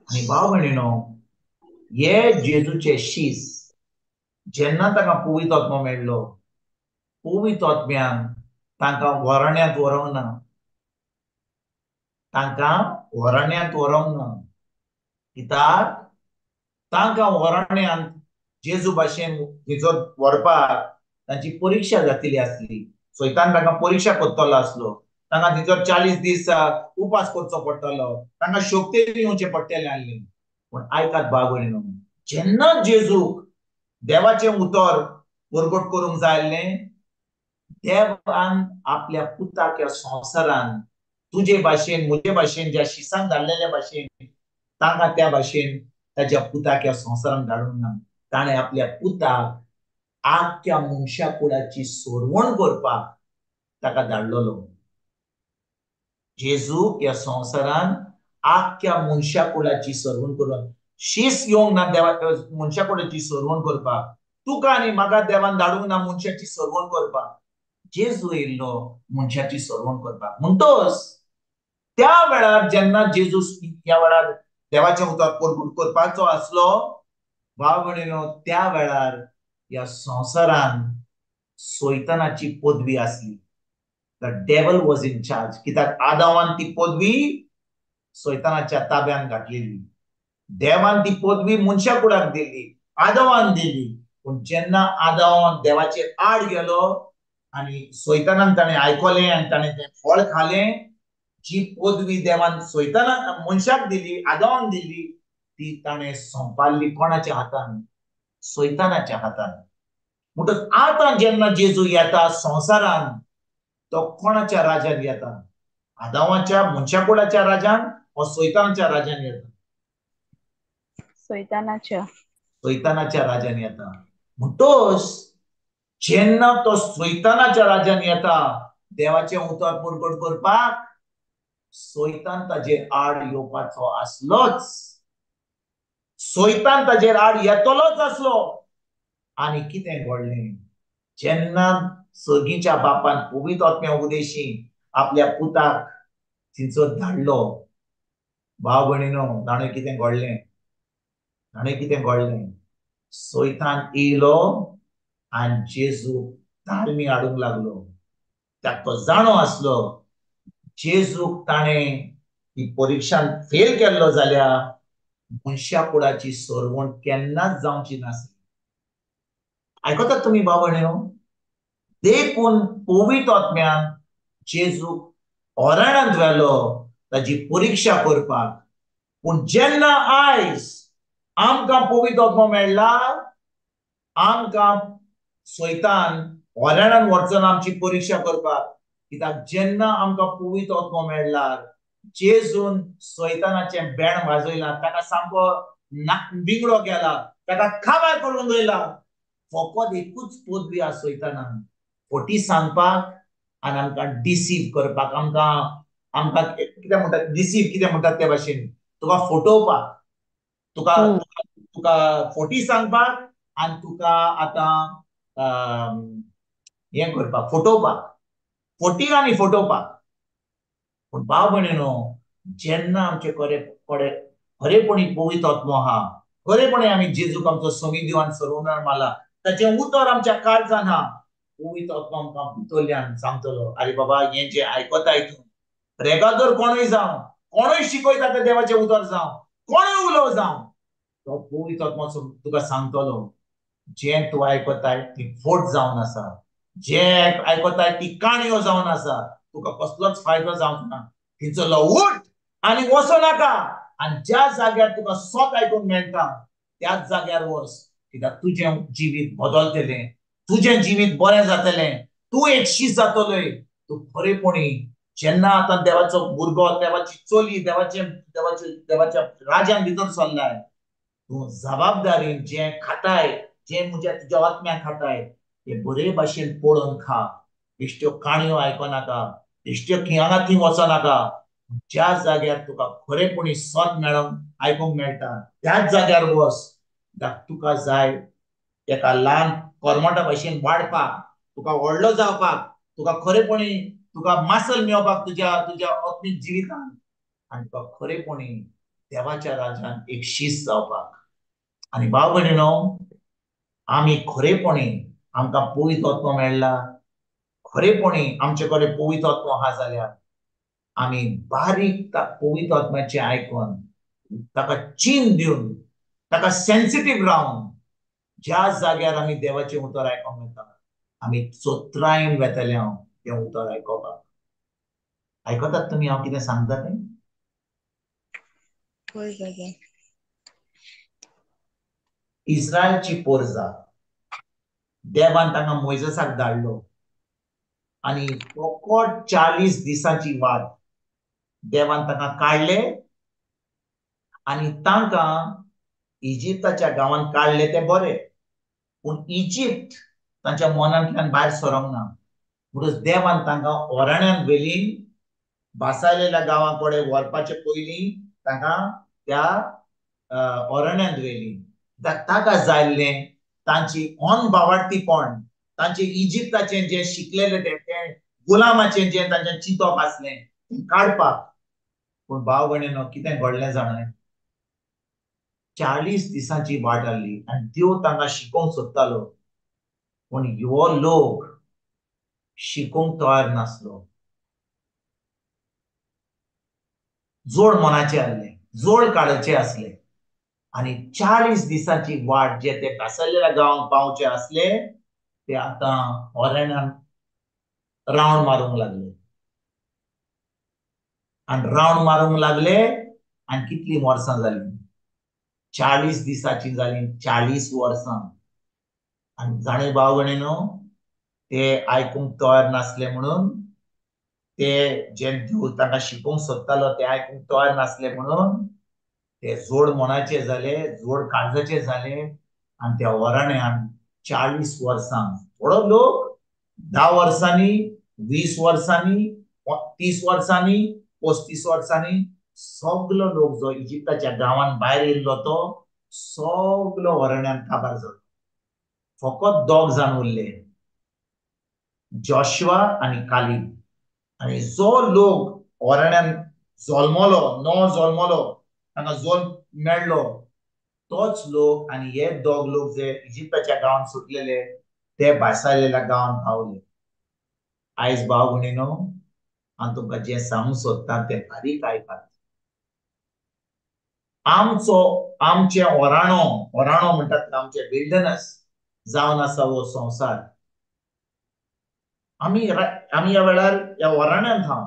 C: आणि भाव भयणीनो, हे जेजूचे शीस जेन्ना ताका पवित्र आत्मो मेळ्ळो, पवित्र आत्म्यान तांकां ओराण्यांत व्हरोंक ना, कित्याक तांकां ओराण्यांत जेजू भाशेन भितर व्हरपाक तांची परीक्षा जातली आसली. सैतान तांकां परीक्षा करतलो आसलो, तांकां भितर 40 दीस उपास करचो पडटलो, तांकां शक्ती दिवचे पडटले आसले. पूण आयकात भाव भयणीनो, जेन्ना जेजूक देवाचें उतर परगट करूंक जाय आसलें, देवान आपल्या पुताक ह्या संवसारान तुझे भाशेन मुझे भाशेन ज्या शिसान धाडलेल्या भाशेन तांकां त्या भाशेन ताच्या पुताक ह्या संवसारान धाडूंक ना. ताणें आपल्या पुताक आख्या मनशा कुळाची सोडवण करपाक ताका धाडलेलो. जेजू ह्या संवसारान आख्या मनशा कुळाची सोडवण करून शीस येवंक ना देवा मनशा कुळाची सोडवण करपाक. तुका आनी म्हाका देवान धाडूंक ना मनशाची सोडवण करपाक. जेजू येयल्लो मनशाची सोडवण करपाक. म्हणटोच त्या वेळार जेन्ना जेजू ह्या वेळार देवाच्या उतर परगट करपाचो आसलो भाव भयणीनो, त्या वेळार ह्या संवसारान सैतानाची पदवी आसली. The devil was in charge. कित्याक आदामान ती पदवी सैतानाच्या ताब्यान घातलेली. देवान ती पदवी मनशा कुळाक दिली, आदामान दिली. पूण जेन्ना आदाम देवाचेर आड गेलो आनी सैतानान ताणें आयकलें आनी ताणें तें फळ खालें, जी पदवी देवान सैतानाक मनशाक दिली, आदामान दिली, ती ताणें संपाळली कोणाच्या हातान? सैतानाच्या हातान. म्हणटच आतां जेन्ना जेजू येता संवसारान, तो कोणाच्या राजान येता? आदामाच्या मनशा कुळाच्या राजान वा सैतानाच्या राजान येता? सैतानाच्या राजान येता. म्हणटोच जेन्ना तो सैतानाच्या राजान येता देवाचे उतर परगट करपाक, सैतान ताजेर आड येवपाचो आसलोच. सैतान ताजेर आड येतलोच आसलो. आनी कितें घडलें? जेन्ना सर्गीच्या बापान पवित्र आत्म्या उदेशी आपल्या पुताक थिंचर धाडलो, भाव भयणीनो, जाणा कितें घडलें? सैतान येयलो आनी जेजू ताळमी हाडूंक लागलो. त्याक तो जाणो आसलो जेजूक ताणें ही परिक्षान फेल केल्लो जाल्यार मनशा कुळाची सोडवण केन्नाच जावची नासली. आयकतात तुमी भाव भयणीनो? देखून पवित्र आत्म्यान जेजूक ओराणांत व्हेलो ताची परिक्षा करपाक. पूण जेन्ना आयज आमकां पवित्र आत्मो मेळ्ळा, आमकां सैतान ओराणांत वचून आमची परिक्षा करपाक. कित्याक जेन्ना आमकां पवित्र आत्मो मेळ्ळा, जेजून सैतानाचें बेण वाजयलां, ताका सामको बिगडो केला, ताका काबार करून दवरला. फकत एकूच पदवी आसा सैतानान, खोटी सांगपाक आनी आमकां डिसीव करपाक. आमकां कितें म्हणटात डिसीव, कितें म्हणटात ते भाशेन तुका फटोवपाक, तुका तुका खोटी सांगपाक आनी तुका आतां हें करपाक, फटोवपाक, फटींग आनी फटोवपाक. पूण भाव भयणीनो, जेन्ना आमचे खरेपणी पवित्र आत्मो आहा, खरेपणी आमी जेजूक आमचो समी दिवान सर्वनार मारला, ताचें उतर आमच्या काळजान आहा. पवित्र आत्मो आमकां भितरल्यान सांगतलो, आरे बाबा, हें जें आयकताय तूं, रेगादोर कोणूय जावं, कोणूय शिकयता तें देवाचें उतर जावं, कोणूय उलोव जावं, तो पवित्र आत्मो तुका सांगतलो जें तूं आयकताय ती फट जावन आसा, जें आयकताय ती काणयो जावन आसा, तुका कसलोच फायदो जावंक ना. थिंचरलो उठ आनी वचो नाका, आनी ज्या जाग्यार तुका सोत आयकूंक मेळटा त्याच जाग्यार वच. कित्याक तुजें जिवीत बदलतलें, तुजें जिवीत बरें जातलें, तूं एक शीस जातलोय. तूं खरेपणी जेन्ना आतां देवाचो भुरगो, देवाची चली देवाच्या राज्यान भितर सरलाय, तूं जबाबदारीन जें खाताय, जें तुज्या आत्म्याक खाताय, ते बरे भाशेन पळोवन खा. बेश्ट्यो काणयो आयकनाका, बेश्ट्यो हांगा थंय वचनाका. ज्या जाग्यार तुका खरेपणी सोत मेळोंक आयकूंक मेळटा त्याच जाग्यार वच. तुका जाय एका ल्हान कोरमोटा भाशेन वाडपाक, तुका व्हडलो जावपाक, तुका खरेपणी तुका मासल मेळोवपाक तुज्या आत्मीक जिवितान, आनी तुका खरेपणी देवाच्या राज्यान एक शीस जावपाक. आनी भाव भयणीनो, आमी खरेपणी आमकां पवित्र आत्मो मेळ्ळा, खरेपणी आमचे कडेन पवित्र आत्मो आहा जाल्यार आमी बारीक पवित्र आत्म्याचें आयकून ताका चीन दिवन, ताका सेन्सिटीव रावन, ज्या जाग्यार आमी देवाचें उतर आयकोंक मेळटा, आमी चोत्रायन वेतले हांव तें उतर आयकोपाक. आयकतात तुमी हांव कितें सांगता तें? इस्रायलची पोरजा देवान तांकां मोइसेसाक धाडलो. आणि फकत 40 दिसांची वाट देवान तांकां काडले आणि तांकां इजिप्ताच्या गांवांत काडले ते बरे, पूण इजिप्त तांच्या मनांतल्यान भायर सरोंक ना. म्हणून देवान तांकां ओराण्यांत व्हेली, बासायलेल्या गांवां कडेन व्हरपाचे पयलीं तांकां त्या ओराण्यांत व्हेली. ताका जाल्लें तांची अनबावार्थीपण, तांचे इजिप्ताचें जें शिकलेलें तें गुलामाचें जें तांचें चिंतप आसलें तें काडपाक. पूण भाव भयणीनो, कितें घडलें जाणां, 40 दिसांची वाट आसली आनी देव तांकां शिकोवंक सोदतालो, पूण हो लोक शिकोवंक तयार नासलो. जोड मनाचे आसले, जोड काडचे आसले आनी 40 दिसांची वाट जे ते कासरलेल्या गांवांक पावचे आसले ते आतां ओराण्यांत रावंड मारूंक लागले आनी रावंड मारूंक लागले. आनी कितलीं वर्सां जालीं? 40 दिसांची जालीं 40 वर्सां. आनी जाणे भाव भयणीनो, ते आयकूंक तयार नासले म्हणून, ते जे देव तांकां शिकोवंक सोदतालो ते आयकूंक तयार नासले म्हणून ते जोड मनाचे जाले, जोड काळजाचे जाले आनी त्या ओराण्यांत 40 वर्सां थोडो लोक 10 वर्सांनी, 20 वर्सांनी, 30 वर्सांनी, 35 वर्सांनी सगलो लोक जो इजिप्ताच्या गांवांत भायर येयल्लो तो सगलो ओराण्यांत काबार जालो. फकत 2 जाण उरले, जोशुआ आनी कालीब. आनी जो लोक ओराण्यांत जल्मलो, नवो जल्मलो, तांकां जल्म मेळ्ळो, तोच लोक आनी हे 2 लोक जे इजिप्ताच्या गांवांत सुटलेले ते भायसायलेल्या गांवांत पावले. आयज भाव भयणीनो, हांव तुमकां जें सांगूंक सोदतां तें बारीक आयकात. आमचें ओराणो म्हणटात आमचें विल्डनस जावन आसा हो संवसार. आमी ह्या वेळार ह्या ओराण्यांत आहा.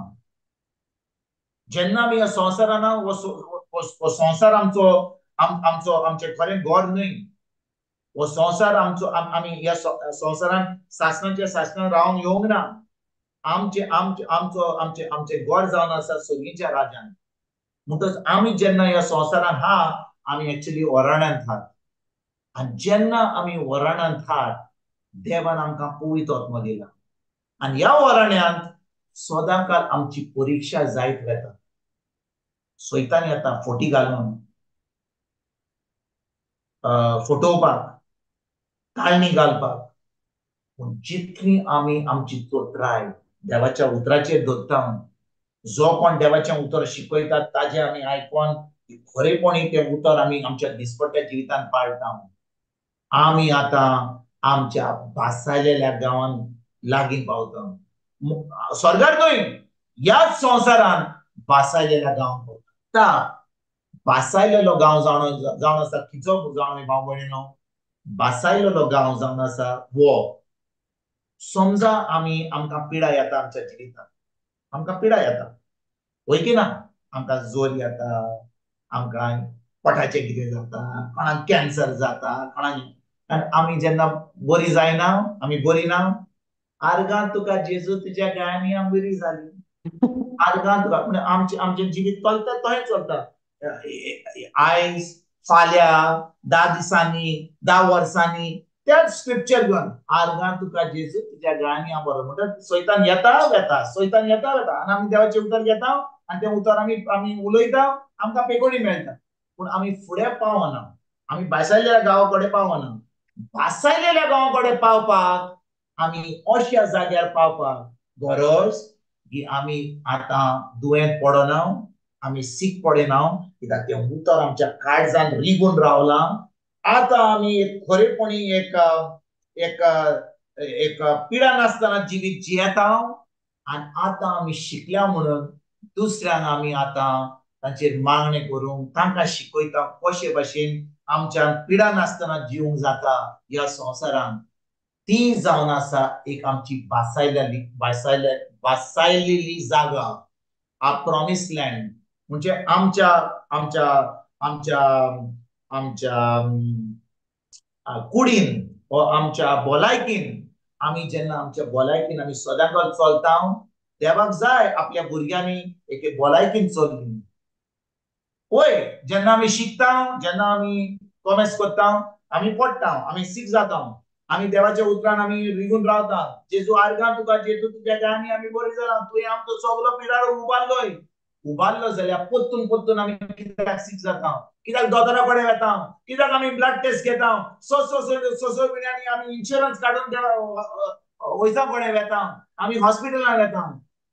C: जेन्ना आमी ह्या संवसारान हो संवसार आमचें खरें घर न्हय. हो संवसार आमी ह्या संवसारान सासणाच्या सासणान रावंक येवंक ना. आमचें घर जावन आसा स्वर्गीच्या राज्यांत. म्हणटच आमी जेन्ना ह्या संवसारान आहा, आमी एक्चुअली ओराण्यांत आहात. आनी जेन्ना आमी ओराण्यांत आहात, देवान आमकां पवित्र आत्मा दिला आनी ह्या ओराण्यांत सदांकाळ आमची परिक्षा जायत वता. सैतान येता फोटी घालून फटोवपाक, काळणी घालपाक. पूण जितली आमी आमची तोत्राय देवाच्या उतराचेर दवरता, जो कोण देवाचें उतर शिकयता ताजें आमी आयकोन खरेपणी तें उतर आमी आमच्या दिसपट्ट्या जिवितांत पाळटा, आमी आतां आमच्या भासायलेल्या गांवांत लागीं पावता. स्वर्गार न्हय, ह्याच संवसारान भासायलेल्या गांवांत पावता. भासायलेलो गांव जावन आसा खिचो जावन भाव भयणीनो, भासायलेलो गांव जावन आसा वो. समजा आमकां पिडा येता आमच्या जिवितांत, आमकां पिडा येता, वय की ना? आमकां जोर येता, आमकां पोटाचें कितें जाता, कोणाक कॅन्सर जाता, कोणाक, आनी आमी जेन्ना बरी जायना, आमी बरी ना, आर्गां तुका जेजू तुज्या गायांनी हांव बरी जाली, आर्गां तुका. म्हणजे आमचें जिवीत चलता तशें चलता. आयज, फाल्यां, 10 दिसांनी, 10 वर्सांनी त्याच स्क्रिप्चर घेवन आर्गां तुका जेजू तुज्या गायांनी हांव बरो. म्हणटा सैतान येता वेता, सैतान येता वेता, आनी आमी देवाचें उतर घेता आनी तें उतर आमी उलयता, आमकां पेकोडी मेळटा. पूण आमी फुडें पावना, आमी भायसायलेल्या गांवा कडेन पावना. भासायलेल्या गांवा कडेन पावपाक आमी अशा जाग्यार पावपाक गरज की आमी आतां दुयेंत पडना, आमी सीक पडिना, कित्याक तें उतर आमच्या काळजांत रिगून रावलां. आतां आमी खरेपणी एक पिडा नासतना जिवीत जियेता आनी आतां आमी शिकल्या म्हणून दुसऱ्यांक आमी आतां तांचेर मागणें करून तांकां शिकयता कशे भाशेन आमच्यान पिडा नासतना जिवंक जाता ह्या संवसारान. ती जावन आसा एक आमची भासायलेली जागा, आ प्रॉमिस लँड. म्हणजे आमच्या आमच्या आमच्या आमच्या कुडीन वा आमच्या भलायकीन आमी जेन्ना आमच्या भलायकीन आमी सदांच चलता देवाक जाय आपल्या भुरग्यांनी एके भलायकीन चलली होय जेन्ना आमी शिकता जेन्ना आमी कॉमर्स करता आमी पडटा आमी सीख जाता आमी देवाच्या उतरान आमी रिगून रावता जेजू आर्गां तुका जेजू तुज्या गांनी आमी बरी जाला तुवें आमचो सगलो पिडारो उबारलो जाल्यार पोत्तून आमी कित्याक सीख जाता कित्याक दोतोरा कडेन वता कित्याक आमी ब्लड टेस्ट घेता सो म्हयन्यांनी आमी इन्शुरन्स काडून वयसा कडेन वता आमी हॉस्पिटलान वता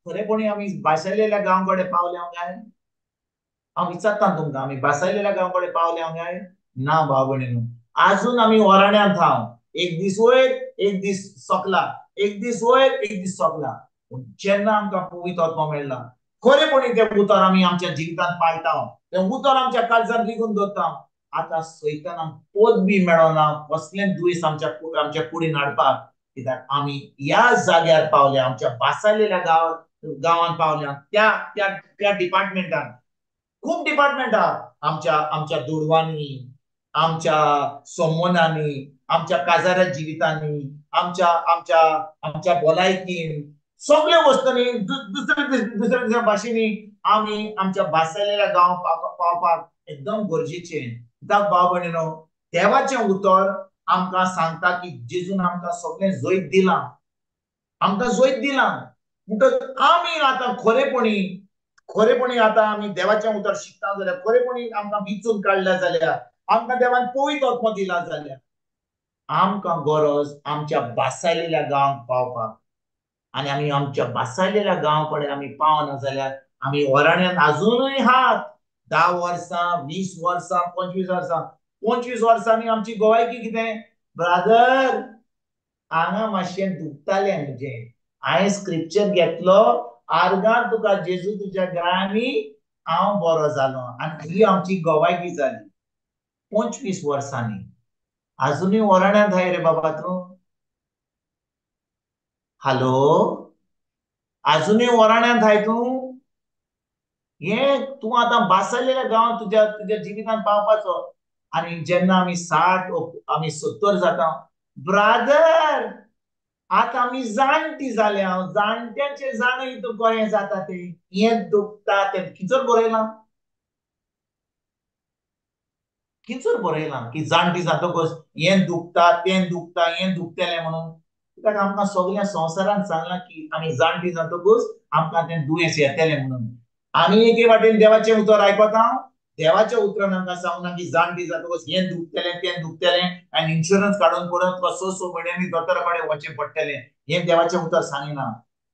C: खरेपणी आमी बाशेलेल्या गांव कडेन पावल्या काय हांव विचारता तुमकां आमी बासायलेल्या गांव कडेन पावल्या काय ना भाव भयणीनो आजून आमी ओराण्यांत एक दीस वयर एक दीस सकला एक दीस वयर एक दीस सकला पूण जेन्ना आमकां पवित्र आत्मा मेळ्ळा खरेपणी तें उतर आमी आमच्या जिवितांत पाळटा तें उतर आमच्या काळजांत लिगून दवरता आतां सैतानाक पोत बी मेळना कसलें दुयेंस आमच्या कुडीन हाडपाक कित्याक आमी ह्या जाग्यार पावल्या आमच्या बासायलेल्या गांवांत पावल्या त्या डिपार्टमेंटान खूप डिपार्टमेंट आमच्या दुडवांनी आमच्या सोमोनांनी आमच्या काजाऱ्या जिवितांनी आमच्या भलायकीन सगळ्या वस्तूंनी दुसऱ्या भाशेनी आमी आमच्या बासायलेल्या गांव पावपाक एकदम गरजेचें कित्याक भाव भयणीनो देवाचें उतर आमकां सांगता की जेजून आमकां सगळें जैत दिलां आमकां जैत दिलां म्हणटच आमी आतां खरेपणी आतां आमी देवाचें उतर शिकता जाल्यार खरेपणी आमकां विचून काडल्या जाल्यार आमकां देवान पवित्र आत्मा दिला जाल्यार आमकां गरज आमच्या बासायलेल्या गांवांत पावपाक आनी आमी आमच्या बासायलेल्या गांव कडेन आमी पावना जाल्यार आमी ओराण्यांत आजुनूय आहात 10 वर्सां 20 वर्सां 25 वर्सांनी आमची गोवायकी कितें ब्रादर हांगा मातशें दुखतालें म्हजें हांवें स्क्रिप्चर घेतलो आर्गां तुका जेजू तुज्या गांयांनी हांव बरो जालो आनी ही आमची गोवायकी जाली 25 वर्सांनी आजुनूय ओराण्यांत हाय रे बाबा तूं हॅलो आजुनूय ओराण्यांत हाय तूं तूं आतां बासायलेल्या गांवांत तुज्या जिवितांत पावपाचो आनी जेन्ना आमी 60 आमी 70 जाता ब्रादर आतां आमी जाणटी जाल्या जाणट्यांचे जाणय तूं कशें जाता तें हें दुखता तें खिचूर बरयलां की जाणटी जातकच हें दुखता तें दुखता हें दुखतलें म्हणून कित्याक आमकां सगळ्या संवसारान सांगलां की आमी जाणटी जातकच आमकां तें दुयेंस येतलें म्हणून आमी एके वाटेन देवाचें उतर आयकता देवाच्या उतरान आमकां सांगना की जाणटी जातकच हें दुखतलें तें दुखतलें आनी इन्शुरन्स काडून परत तुका 6 म्हयन्यांनी दोतोरा कडेन वचचें पडटलें हें देवाचें उतर सांगिना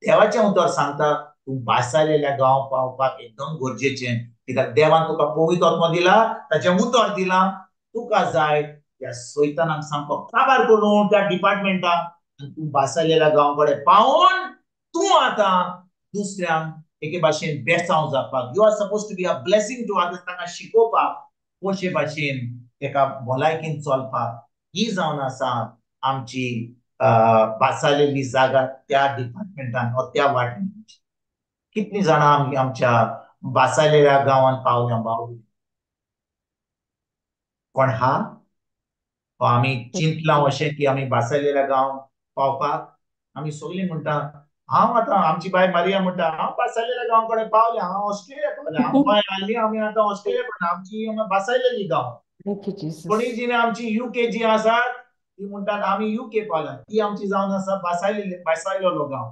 C: देवाचें उतर सांगता तूं बासायलेल्या गांव पावपाक एकदम गरजेचें कित्याक देवान तुका पवित्र आत्मा दिला ताचें उतर दिलां तुका जाय त्या सैतानाक सामको काबार करून त्या डिपार्टमेंटाक आनी तूं बासायलेल्या गांव कडेन पावून तूं आतां दुसऱ्यांक एके भाशेन बेसांव जावपाक you are suppose to be a blessing to others ताका शिकोवपाक कशे भाशेन तेका भलायकीन चलपाक ही जावन आसा आमची बासायलेली जागा त्या डिपार्टमेंटान वा त्या वाटेन कितलीं जाणां आमी आमच्या बासायलेल्या गांवांत पावल्या भाव कोण हा आमी चिंतलां अशें की आमी बासायलेल्या गांव पावपाक आमी सगळीं म्हणटा हांव आतां आमची बाय मारिया म्हणटा हांव बासायलेल्या गांव कडेन पावलें हांव ऑस्ट्रेलिया पावलें हांव गोंय आयली आमी आतां ऑस्ट्रेलिया पावलें आमची बासायलेली गांव कोणी जी आमची UK जी आसा ती म्हणटात आमी UK पावल्या ती आमची जावन आसा बासायलेलो गांव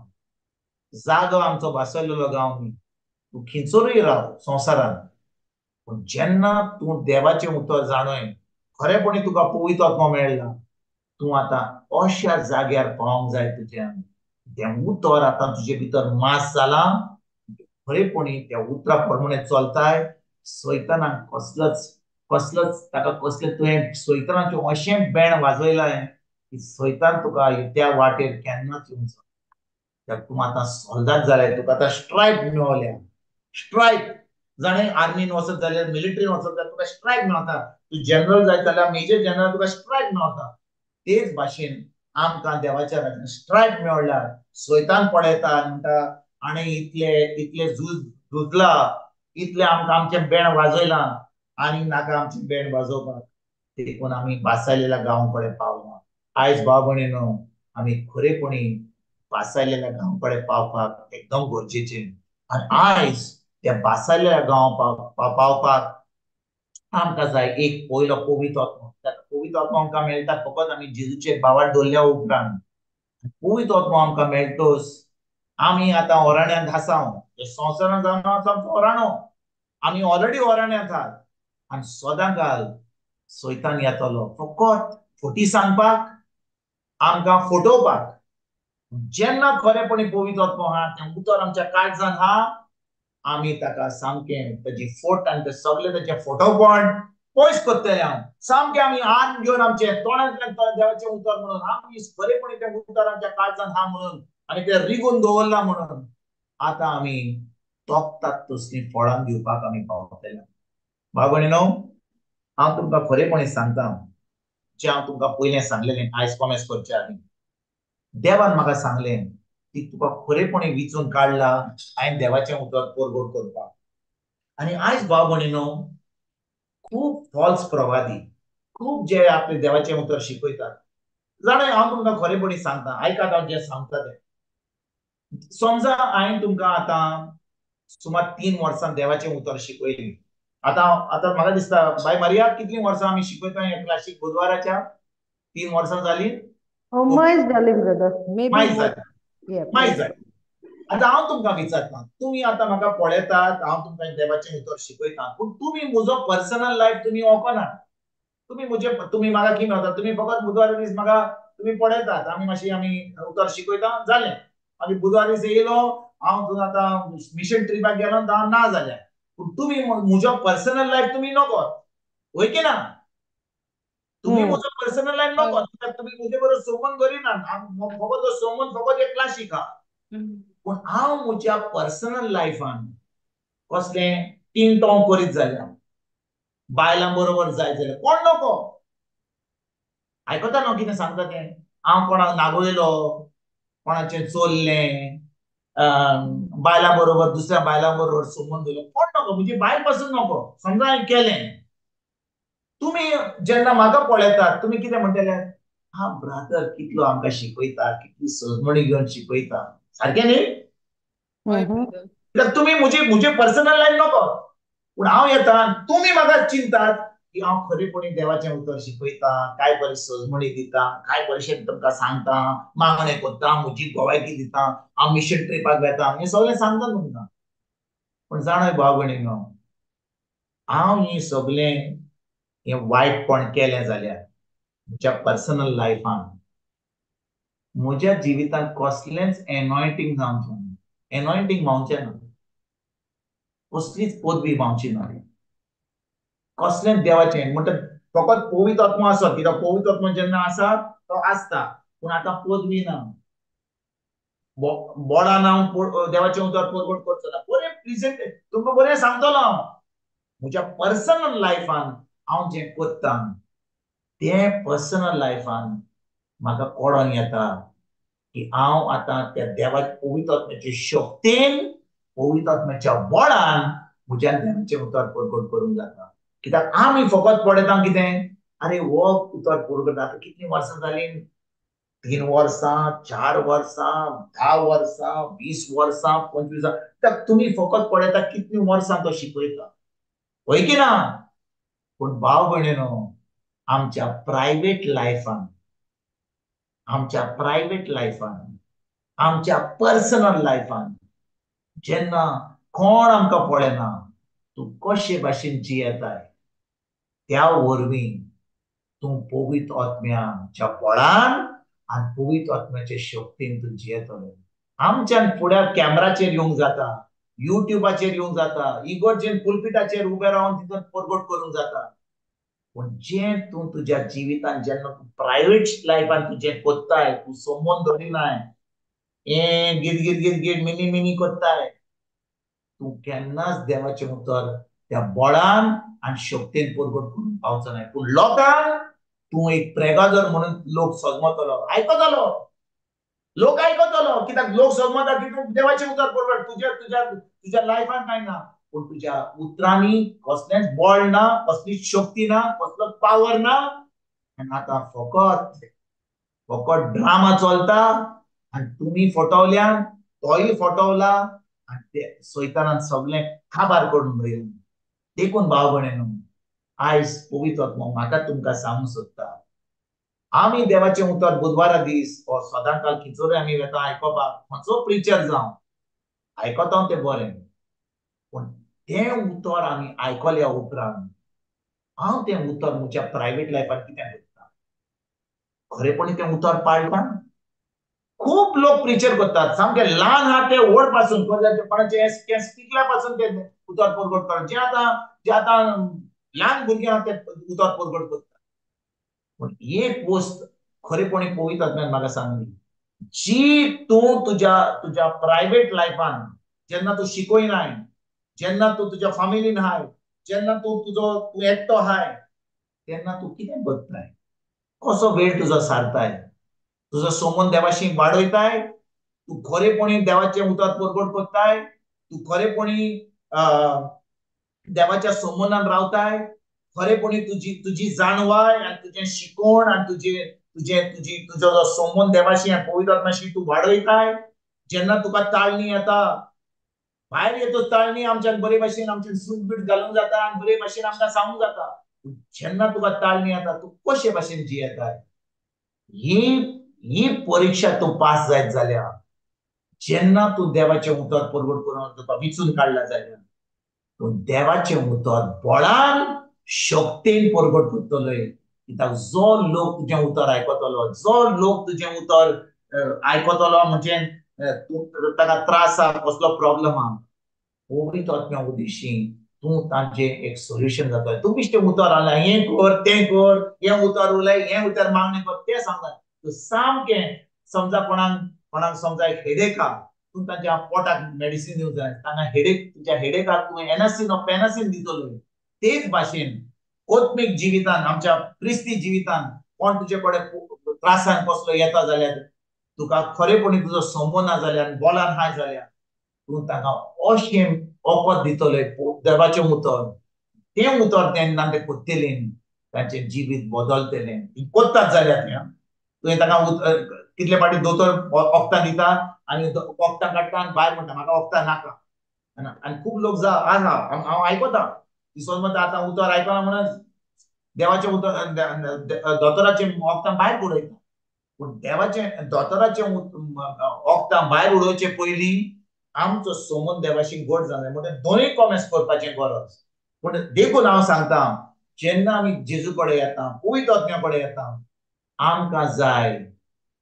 C: जागो आमचो बासायलेलो गांव न्ही तूं खिंचोरूय राव संवसारान पूण जेन्ना तूं देवाचें उतर जाणय खरेपणी तुका पवित्र आत्मा मेळ्ळा तूं आतां अशा जाग्यार पावंक जाय तुज्यान तें उतर आतां तुजे भितर मास जालां खरेपणी त्या उतरा प्रमाणे चलताय सैतानाक कसलोच ताका कसलें तुवें सैतानाचें अशें बेण वाजयलां की सैतान तुका त्या वाटेर केन्नाच येवचो कित्याक तूं आतां सोल्दाद जालें तुका आतां स्ट्रायक मेळल्या स्ट्रायक जाणें आर्मीन वचत जाल्यार मिलिटरीन वचत जाल्यार तुका स्ट्रायक मेळटा तूं जनरल जायत जाल्यार मेजर जनरल तुका स्ट्रायक मेळटा तेच भाशेन आमकां देवाच्या राज्यान स्ट्रायक मेळ्ळ्यार सैतान पळयता म्हणटा आनी इतले झुजला इतले आमकां आमचें बेण वाजयलां आनी नाका आमचें बेण वाजोवपाक देखून आमी बासायलेल्या गांव कडेन पावला आयज भाव भयणीनो आमी खरेपणी बासायलेल्या गांवकडे पावपाक एकदम गरजेचे आणि आयज त्या बासायलेल्या गांव पावपाक आमकां जाय एक पयलो पवित्र आत्मो पवित्र आत्मो आमकां मेळटा फकत आमी जेजूचे बावार दवरल्या उपरांत पवित्र आत्मो आमकां मेळटोच आमी आतां ओराण्यांत आसा संवसारांत जावन आसा आमचो ओराणो आमी ऑलरेडी ओराण्यांत आहात आनी सदांकाल सैतान येतलो फकत खोटी सांगपाक आमकां फटोवपाक जेन्ना खरेपणी पवित्र आत्मो आहा तें उतर आमच्या काळजांत आहा आमी ताका सामकें ताची फट आनी ते सगळे ताचे फटोवपण पयस करतले हांव सामकें आमी आन घेवन आमचे तोंडांतल्यान देवाचें उतर म्हणून आमी खरेपणी तें उतर आमच्या काळजांत आहा म्हणून आनी तें रिगून दवरला म्हणून आतां आमी तोपतात तसलीं फळां दिवपाक आमी पावतले भाव भयणीनो हांव तुमकां खरेपणी सांगता जें हांव तुमकां पयलें सांगलेलें आयज कॉमेस करच्या आदीं देवान म्हाका सांगलें की तुका खरेपणी विचून काडला हांवें देवाचें उतर परगट करपाक आनी आयज भाव भयणीनो खूब फॉल्स प्रवादी खूब जे आपले देवाचें उतर शिकयतात जाणां हांव तुमकां खरेपणी सांगता आयकात हांव जें सांगता तें समजा हांवें तुमकां आतां सुमार 3 वर्सां देवाचें उतर शिकयलें आतां म्हाका दिसता बाय मारिया कितलीं वर्सां आमी शिकयता ह्या क्लासीक बुधवाराच्या 3 वर्सां जालीं
B: मायज जाली ब्रदर
C: मायज जाली मायज
B: मेबी
C: जाली आतां हांव तुमकां विचारता तुमी आतां म्हाका पळयतात हांव तुमकां देवाचें उतर शिकयता पूण तुमी म्हजो पर्सनल लायफ तुमी ओपनात तुमी म्हाका कितें म्हणटा तुमी फकत बुधवार दीस म्हाका तुमी पळयतात आमी उतर शिकयता जालें मागीर बुधवार दीस येयलो हांव आतां मिशन ट्रिपाक गेलो हांव ना जाल्यार पूण तुमी म्हजो पर्सनल लायफ तुमी नोकोत वय की ना तुम्ही म्हजो पर्सनल लायफ नोकोत तुमी म्हजे बरोबर संबंद करिनात फकत तो संबंद फकत एक क्लासीक आहा पूण हांव म्हज्या पर्सनल लायफान कसलें टिंग टॉंग करीत जाल्यार बायलां बरोबर जाय जाल्यार कोण नको आयकता न्हू कितें सांगता तें हांव कोणाक नागोयलो कोणाचें चोरलें बायलां बरोबर दुसऱ्या बायलां बरोबर संबंद दवरलो कोण नको म्हणजे बायल पासून नको समजा हांवें केलें तुमी जेन्ना म्हाका पळयतात तुमी कितें म्हणटले हा ब्रादर कितलो आमकां शिकयता कितली सजमणी घेवन शिकयता सारकें न्ही कित्याक तुमी म्हजे पर्सनल लायफ नको पूण हांव येता तुमी म्हाका चिंतात की हांव खरेपणी देवाचें उतर शिकयता काय बरें सजमणी दिता काय बरेंशें तुमकां सांगता मागणें करता म्हजी गोवायकी दिता हांव मिशन ट्रिपाक वेता हें सगळें सांगता तुमकां पूण जाणाय भाव भयणीनो हांव हें सगळें हें वायटपण केलें जाल्यार म्हज्या पर्सनल लायफान म्हज्या जिवितांत कसलेंच एनॉयंटींग जावचें ना एनॉयंटींग मावचें ना कसलीच पदवी मावची ना कसलेंच देवाचें म्हणटा फकत पवित्र आत्मो आसत कित्याक पवित्र आत्मो जेन्ना आसा तो आसता पूण आतां पदवी ना बोर्डान हांव देवाचें उतर परगट करचो ना बरें प्रिझेंट तुमकां बरें सांगतलो हांव म्हज्या पर्सनल लायफान हांव जें करता तें पर्सनल लायफान म्हाका कळोन येता की हांव आतां त्या देवाच्या पवित्र आत्म्याचे शक्तीन पवित्र आत्म्याच्या बळान म्हज्यान देवाचें उतर परगट करूंक जाता कित्याक आमी फकत पळयता कितें अरे हो उतर परगट आतां कितलीं वर्सां जालीं 3 वर्सां 4 वर्सां 10 वर्सां 20 वर्सां 25 वर्सां तुमी फकत पळयता कितलीं वर्सां तो शिकयता वय की ना पूण भाव भयणीनो आमच्या प्रायवेट लायफान आमच्या पर्सनल लायफान जेन्ना कोण आमकां पळयना तूं कशे भाशेन जियेताय त्या वरवीं तूं पवित्र आत्म्याच्या बळान आनी पवित्र आत्म्याचे शक्तीन तूं जियेतलो आमच्यान फुड्यान कॅमेराचेर येवंक जाता युट्यूबाचेर येवंक जाता इगर्जेन पुलपिटाचेर उबे रावन तितून परगट करूंक जाता पूण जें तूं तुज्या जिवितान जेन्ना तूं प्रायवेट लायफान तूं जें कोत्ताय तूं संबंद धरिनाय हें गिरगिर मिनी कोत्ताय तूं केन्नाच देवाचें उतर त्या बळान आनी शक्तीन परगट करून पावचो ना पूण लोकांक तूं एक प्रेगादर म्हणून लोक सजमतलो आयकतलो लोक आयकतलो कित्याक लोक सजमता की तूं देवाचें उतर परगट तुज्या लायफान कांय ना पूण तुज्या उतरांनी कसलेंच बळ ना कसलीच शक्ती ना कसलोच पावर ना आनी आतां फकत फकत ड्रामा चलता आणि तुम्ही फटवल्यान तोय फटवला आणि ते सैतानान सगळे काबार करून दवरले. देखून भाव भयणीनो, आयज पवित्र आत्मा म्हाका तुमकां सांगूंक सोदता, आमी देवाचें उतर बुधवारा दीस वा सदांकाळ खिचोरे आमी वेता आयकोपाक, खंयचो प्रिचर जावं आयकता तें बरें, पूण तें उतर आमी आयकल्या उपरांत हांव तें उतर म्हज्या प्रायवेट लायफान कितें करता, खरेपणी तें उतर पाळटा. खूप लोक प्रिचर करतात, सामके ल्हान आहा ते व्हड पासून कोणाचे स्पिकला पासून ते उतर परगट करतात, जे आतां ल्हान भुरगे आहा ते उतर परगट करतात. पण एक गोष्ट खरेपणी पवित्र आत्म्यान म्हाका सांगली, जी तूं तुज्या प्रायवेट लायफान जेन्ना तूं शिकोयनाय, जेन्ना तूं तुज्या फॅमिलीन आहाय, जेन्ना तूं एकटो आहाय, तेन्ना तूं कितें करताय, कसो वेळ तुजो सारताय, तुजो संबंध देवाशी वाडयताय, तूं खरेपणी देवाचें उतर परगट करताय, तूं खरेपणी देवाच्या संबंधान रावताय, खरेपणी तुजी जाणवाय आनी तुजें शिकोण आनी तुजो जो संबंध देवाशी आनी पवित्र आत्म्याशी तूं वाडयताय. जेन्ना तुका ताळणी येता, भायर येतच ताळणी आमच्यान बरे भाशेन आमच्यान सूट बीट घालूंक जाता आनी बरे भाशेन आमकां सांगूंक जाता, जेन्ना तुका ताळणी येता तूं कशे भाशेन जियेताय, ही परीक्षा तूं पास जायत जाल्यार, जेन्ना तूं देवाचें उतर परगट करून तुका विचून काडला जाल्यार तूं देवाचें उतर बळान शक्तीन परगट करतलोय. कित्याक जो लोक तुजें उतर आयकतलो, जो लोक तुजें उतर आयकतलो, म्हणजे ताका त्रास आहा, कसलो प्रॉब्लेम आहा, पवित्र आत्म्या उद्देशीं तूं तांचें एक सोल्युशन जाता. तूं बेश्टें उतर आला हें कर तें कर, हें उतर उलय, हें उतर मागणी कर, तें सांगता. तूं सामकें समजा कोणाक समजा एक हेडेक आहा, तूं तांच्या पोटाक मेडिसीन दिवंक जाय, तांकां हेडेक, तुज्या हेडेकाक तूं एनासिन वा पेनासिन दितलो. तेच भाशेन आत्मीक जिवितान, आमच्या क्रिस्ती जिवितान कोण तुजे कडेन त्रासान कसलो येता जाल्यार, तुका खरेपणी तुजो संबंद आहा जाल्यार, बोलान हाय जाल्यार, तूं तांकां अशें वखद दितले, देवाचें उतर, तें उतर तेन्ना ते करतलें, तांचें जिवीत बदलतलें. कोत्तात जाल्यार तुवें तांकां कितले फावटी दोतोर वखदां दिता आनी वखदां काडटा आनी भायर म्हणटा म्हाका वखदां नाका. आनी खूब लोक आहा, हांव आयकता, समज आतां उतर आयकना म्हणून देवाचें उतर दोतोराचें वखदां भायर उडयता. पूण देवाचें दोतोराचें वखदां भायर उडोवचे पयलीं आमचो संबंद देवाशी घट जावंक जाय, म्हणजे दोनूय कॉमेस करपाचें गरज. पूण देखून हांव सांगता, जेन्ना आमी जेजू कडेन येता, पवित्र आत्म्या कडेन येता, आमकां जाय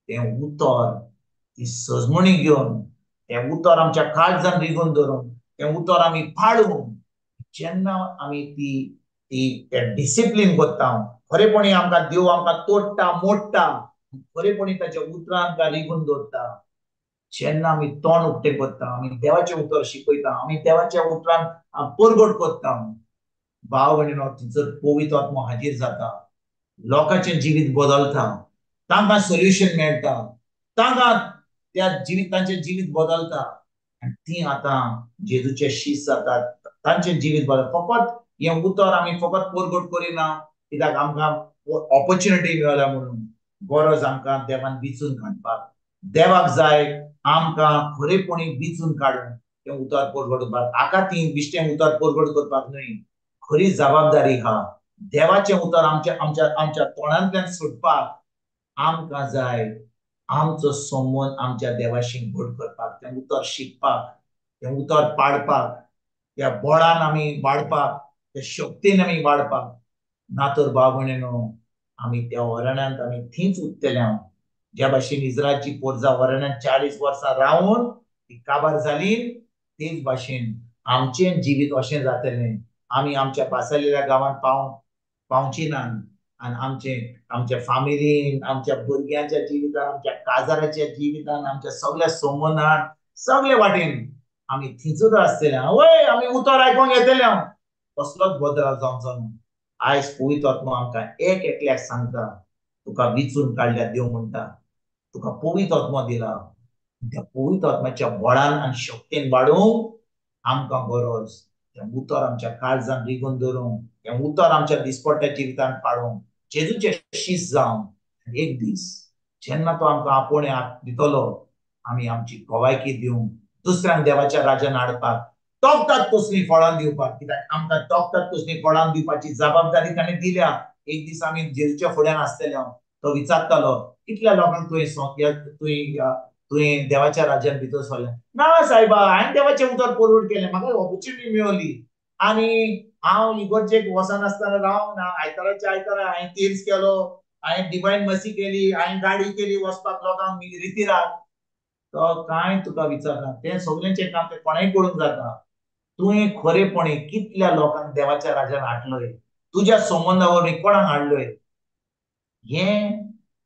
C: तें उतर, ती सजमणी घेवन, तें उतर आमच्या काळजान रिगून धरून, तें उतर आमी पाळून, जेन्ना आमी तें डिसिप्लीन करता, खरेपणी आमकां देव आमकां तोडटा, मोडटा, खरेपणी ताच्या उतरां आमकां रिगून दवरता, जेन्ना आमी तोंड उक्तें करता, आमी देवाचें उतर शिकयता, आमी देवाच्या उतरान परगट करता, भाव भयणीनो, जर पवित्र आत्मा हाजीर जाता, लोकांचें जिवीत बदलता, तांकां सोल्युशन मेळटा, तांचें जिवीत बदलता आनी तीं आतां जेजूचे शिश्य जातात, तांचें जिवीत बदलता. फकत हें उतर आमी फकत परगट करिना कित्याक आमकां ऑपॉर्च्युनिटी मेळ्ळ्या म्हणून, गरज आमकां देवान विचून काडपाक. देवाक जाय आमकां खरेपणी विचून काडून तें उतर परगट करपाक. हाका ती बिश्टें उतर परगट करपाक न्हय, खरी जबाबदारी आहा. देवाचें उतर आमच्या तोंडांतल्यान सुटपाक आमकां जाय आमचो संबंद आमच्या देवाशी घट करपाक, तें उतर शिकपाक, तें उतर पाळपाक, त्या बळान आमी वाडपाक, त्या शक्तीन आमी वाडपाक. ना तर भाव भयणीनो, आमी त्या वरण्यांत आमी थींच उरतले. ज्या भाशेन इस्रायलची पोरसां वरण्यांत 40 वर्सां रावन ती काबार जाली, तेच भाशेन आमचें जिवीत अशें जातलें. आमी आमच्या पासलेल्या गांवांत पावची ना आनी आमच्या फॅमिलीन, आमच्या भुरग्यांच्या जिवितान, आमच्या काजाराच्या जिवितान, आमच्या सगळ्या संबंधान, सगळे वाटेन आमी थिंचूच आसतले. वय आमी उतर आयकोंक येतले, कसलोच बदल जावचो ना. आयज पवित्र आत्मा आमकां एक एकल्याक सांगता, तुका विचून काडल्या देव म्हणटा, तुका पवित्र आत्मा दिला, त्या पवित्र आत्म्याच्या बळान आनी शक्तीन वाडूंक आमकां गरज. तें उतर आमच्या काळजान रिगून धरूंक, तें उतर आमच्या दिसपट्ट्या जिवितान पाडूंक, जेजूचे शिश्य जावन एक दीस जेन्ना तो आमकां आपोवण्याक दितलो आमी आमची भोवायकी दिवंक दुसऱ्यांक देवाच्या राज्यान हाडपाक तोखतात तसली फळां दिवपाक कित्याक आमकां तोखतात तसली फळां दिवपाची जबाबदारी ताणें दिल्या एक दीस आमी जेजूच्या फुड्यान आसतले तो विचारतालो कितल्या लोकांक तुवें देवाच्या राज्यान भितर सरलें ना सायबा हांवें देवाचें उतर परवड केलें म्हाका ऑपॉर्च्युनिटी मेळ्ळी आनी हांव इगर्जेक वचनासतना रावंक ना आयताराच्या आयतारा हांवें तेर्स केलो हांवें डिवायन मसी केली हांवें गाडी केली वचपाक लोकांक रितीराक तो कांय तुका विचारना तें सगळ्यांचें काम तें कोणाय करूंक जाता तुवें खरेपणी कितल्या लोकांक देवाच्या राज्यान हाडलंय तुज्या संबंदा वरवीं कोणाक हाडलंय हें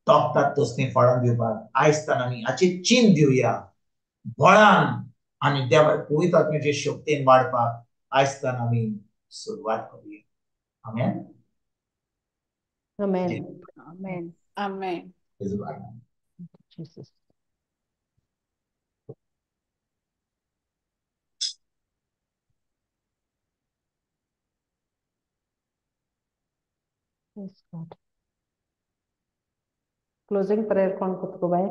C: तोखतात तसलीं फळां दिवपाक आयज तान आमी हाचें चीन दिवया बळान आनी देवा पवित्र आत्म्याचे शक्तीन वाडपाक आयज तान आमी सुरवात करुया आमेन
B: Amen.
E: Amen.
D: Amen.
B: Jesus. Yes, God. Closing prayer कौन खुद को भाई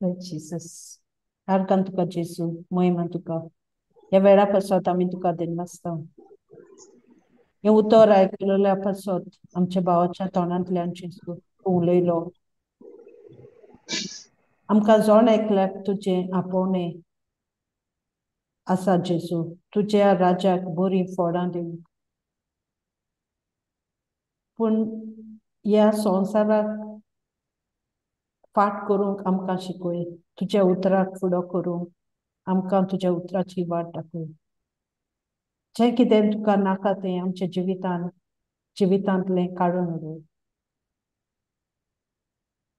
B: Lord Jesus. Arkan तुका जेसू महिमा तुका ह्या वेळा पासत आमी तुका दिनासता हे उतर आयकलेल्या पासत आमच्या भावाच्या तोंडांतल्यान जेसू उलयलो आमकां जोण एकल्याक तुजें आपोवणे आसा जेसू तुज्या राज्याक बरी फळां दिवंक पूण ह्या संवसाराक फाट करूंक आमकां शिकय तुज्या उतराक फुडो करूंक आमकां तुज्या उतराची वाट दाखय जें कितें तुका नाका तें आमच्या जिवितांतलें काडून उडय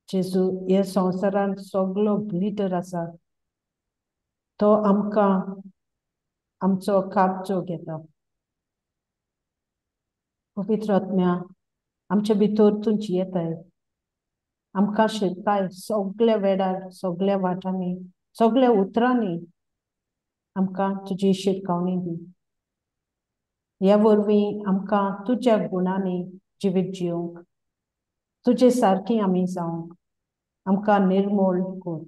B: जेजू ह्या संवसारान सगळो ग्लिटर आसा तो आमकां आमचो काबजो घेता पवित्र आत्म्या आमच्या भितर तूं जियेताय आमकां शिकताय सगळ्या वेळार सगळ्या वाटांनी सगळ्या उतरांनी आमकां तुजी शिटकावणी दी ह्या वरवीं आमकां तुज्या गुणांनी जिवीत जिवंक तुजे सारकी आमी जावंक आमकां निर्मोळ कर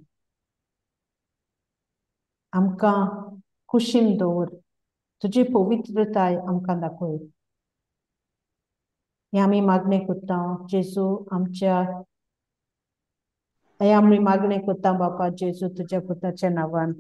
B: आमकां कुशीन दवर तुजी पवित्रताय आमकां दाखय हे आमी मागणे करता जेजू आमच्या हे आमी मागणे करता बापा जेजू तुज्या पुताच्या नांवान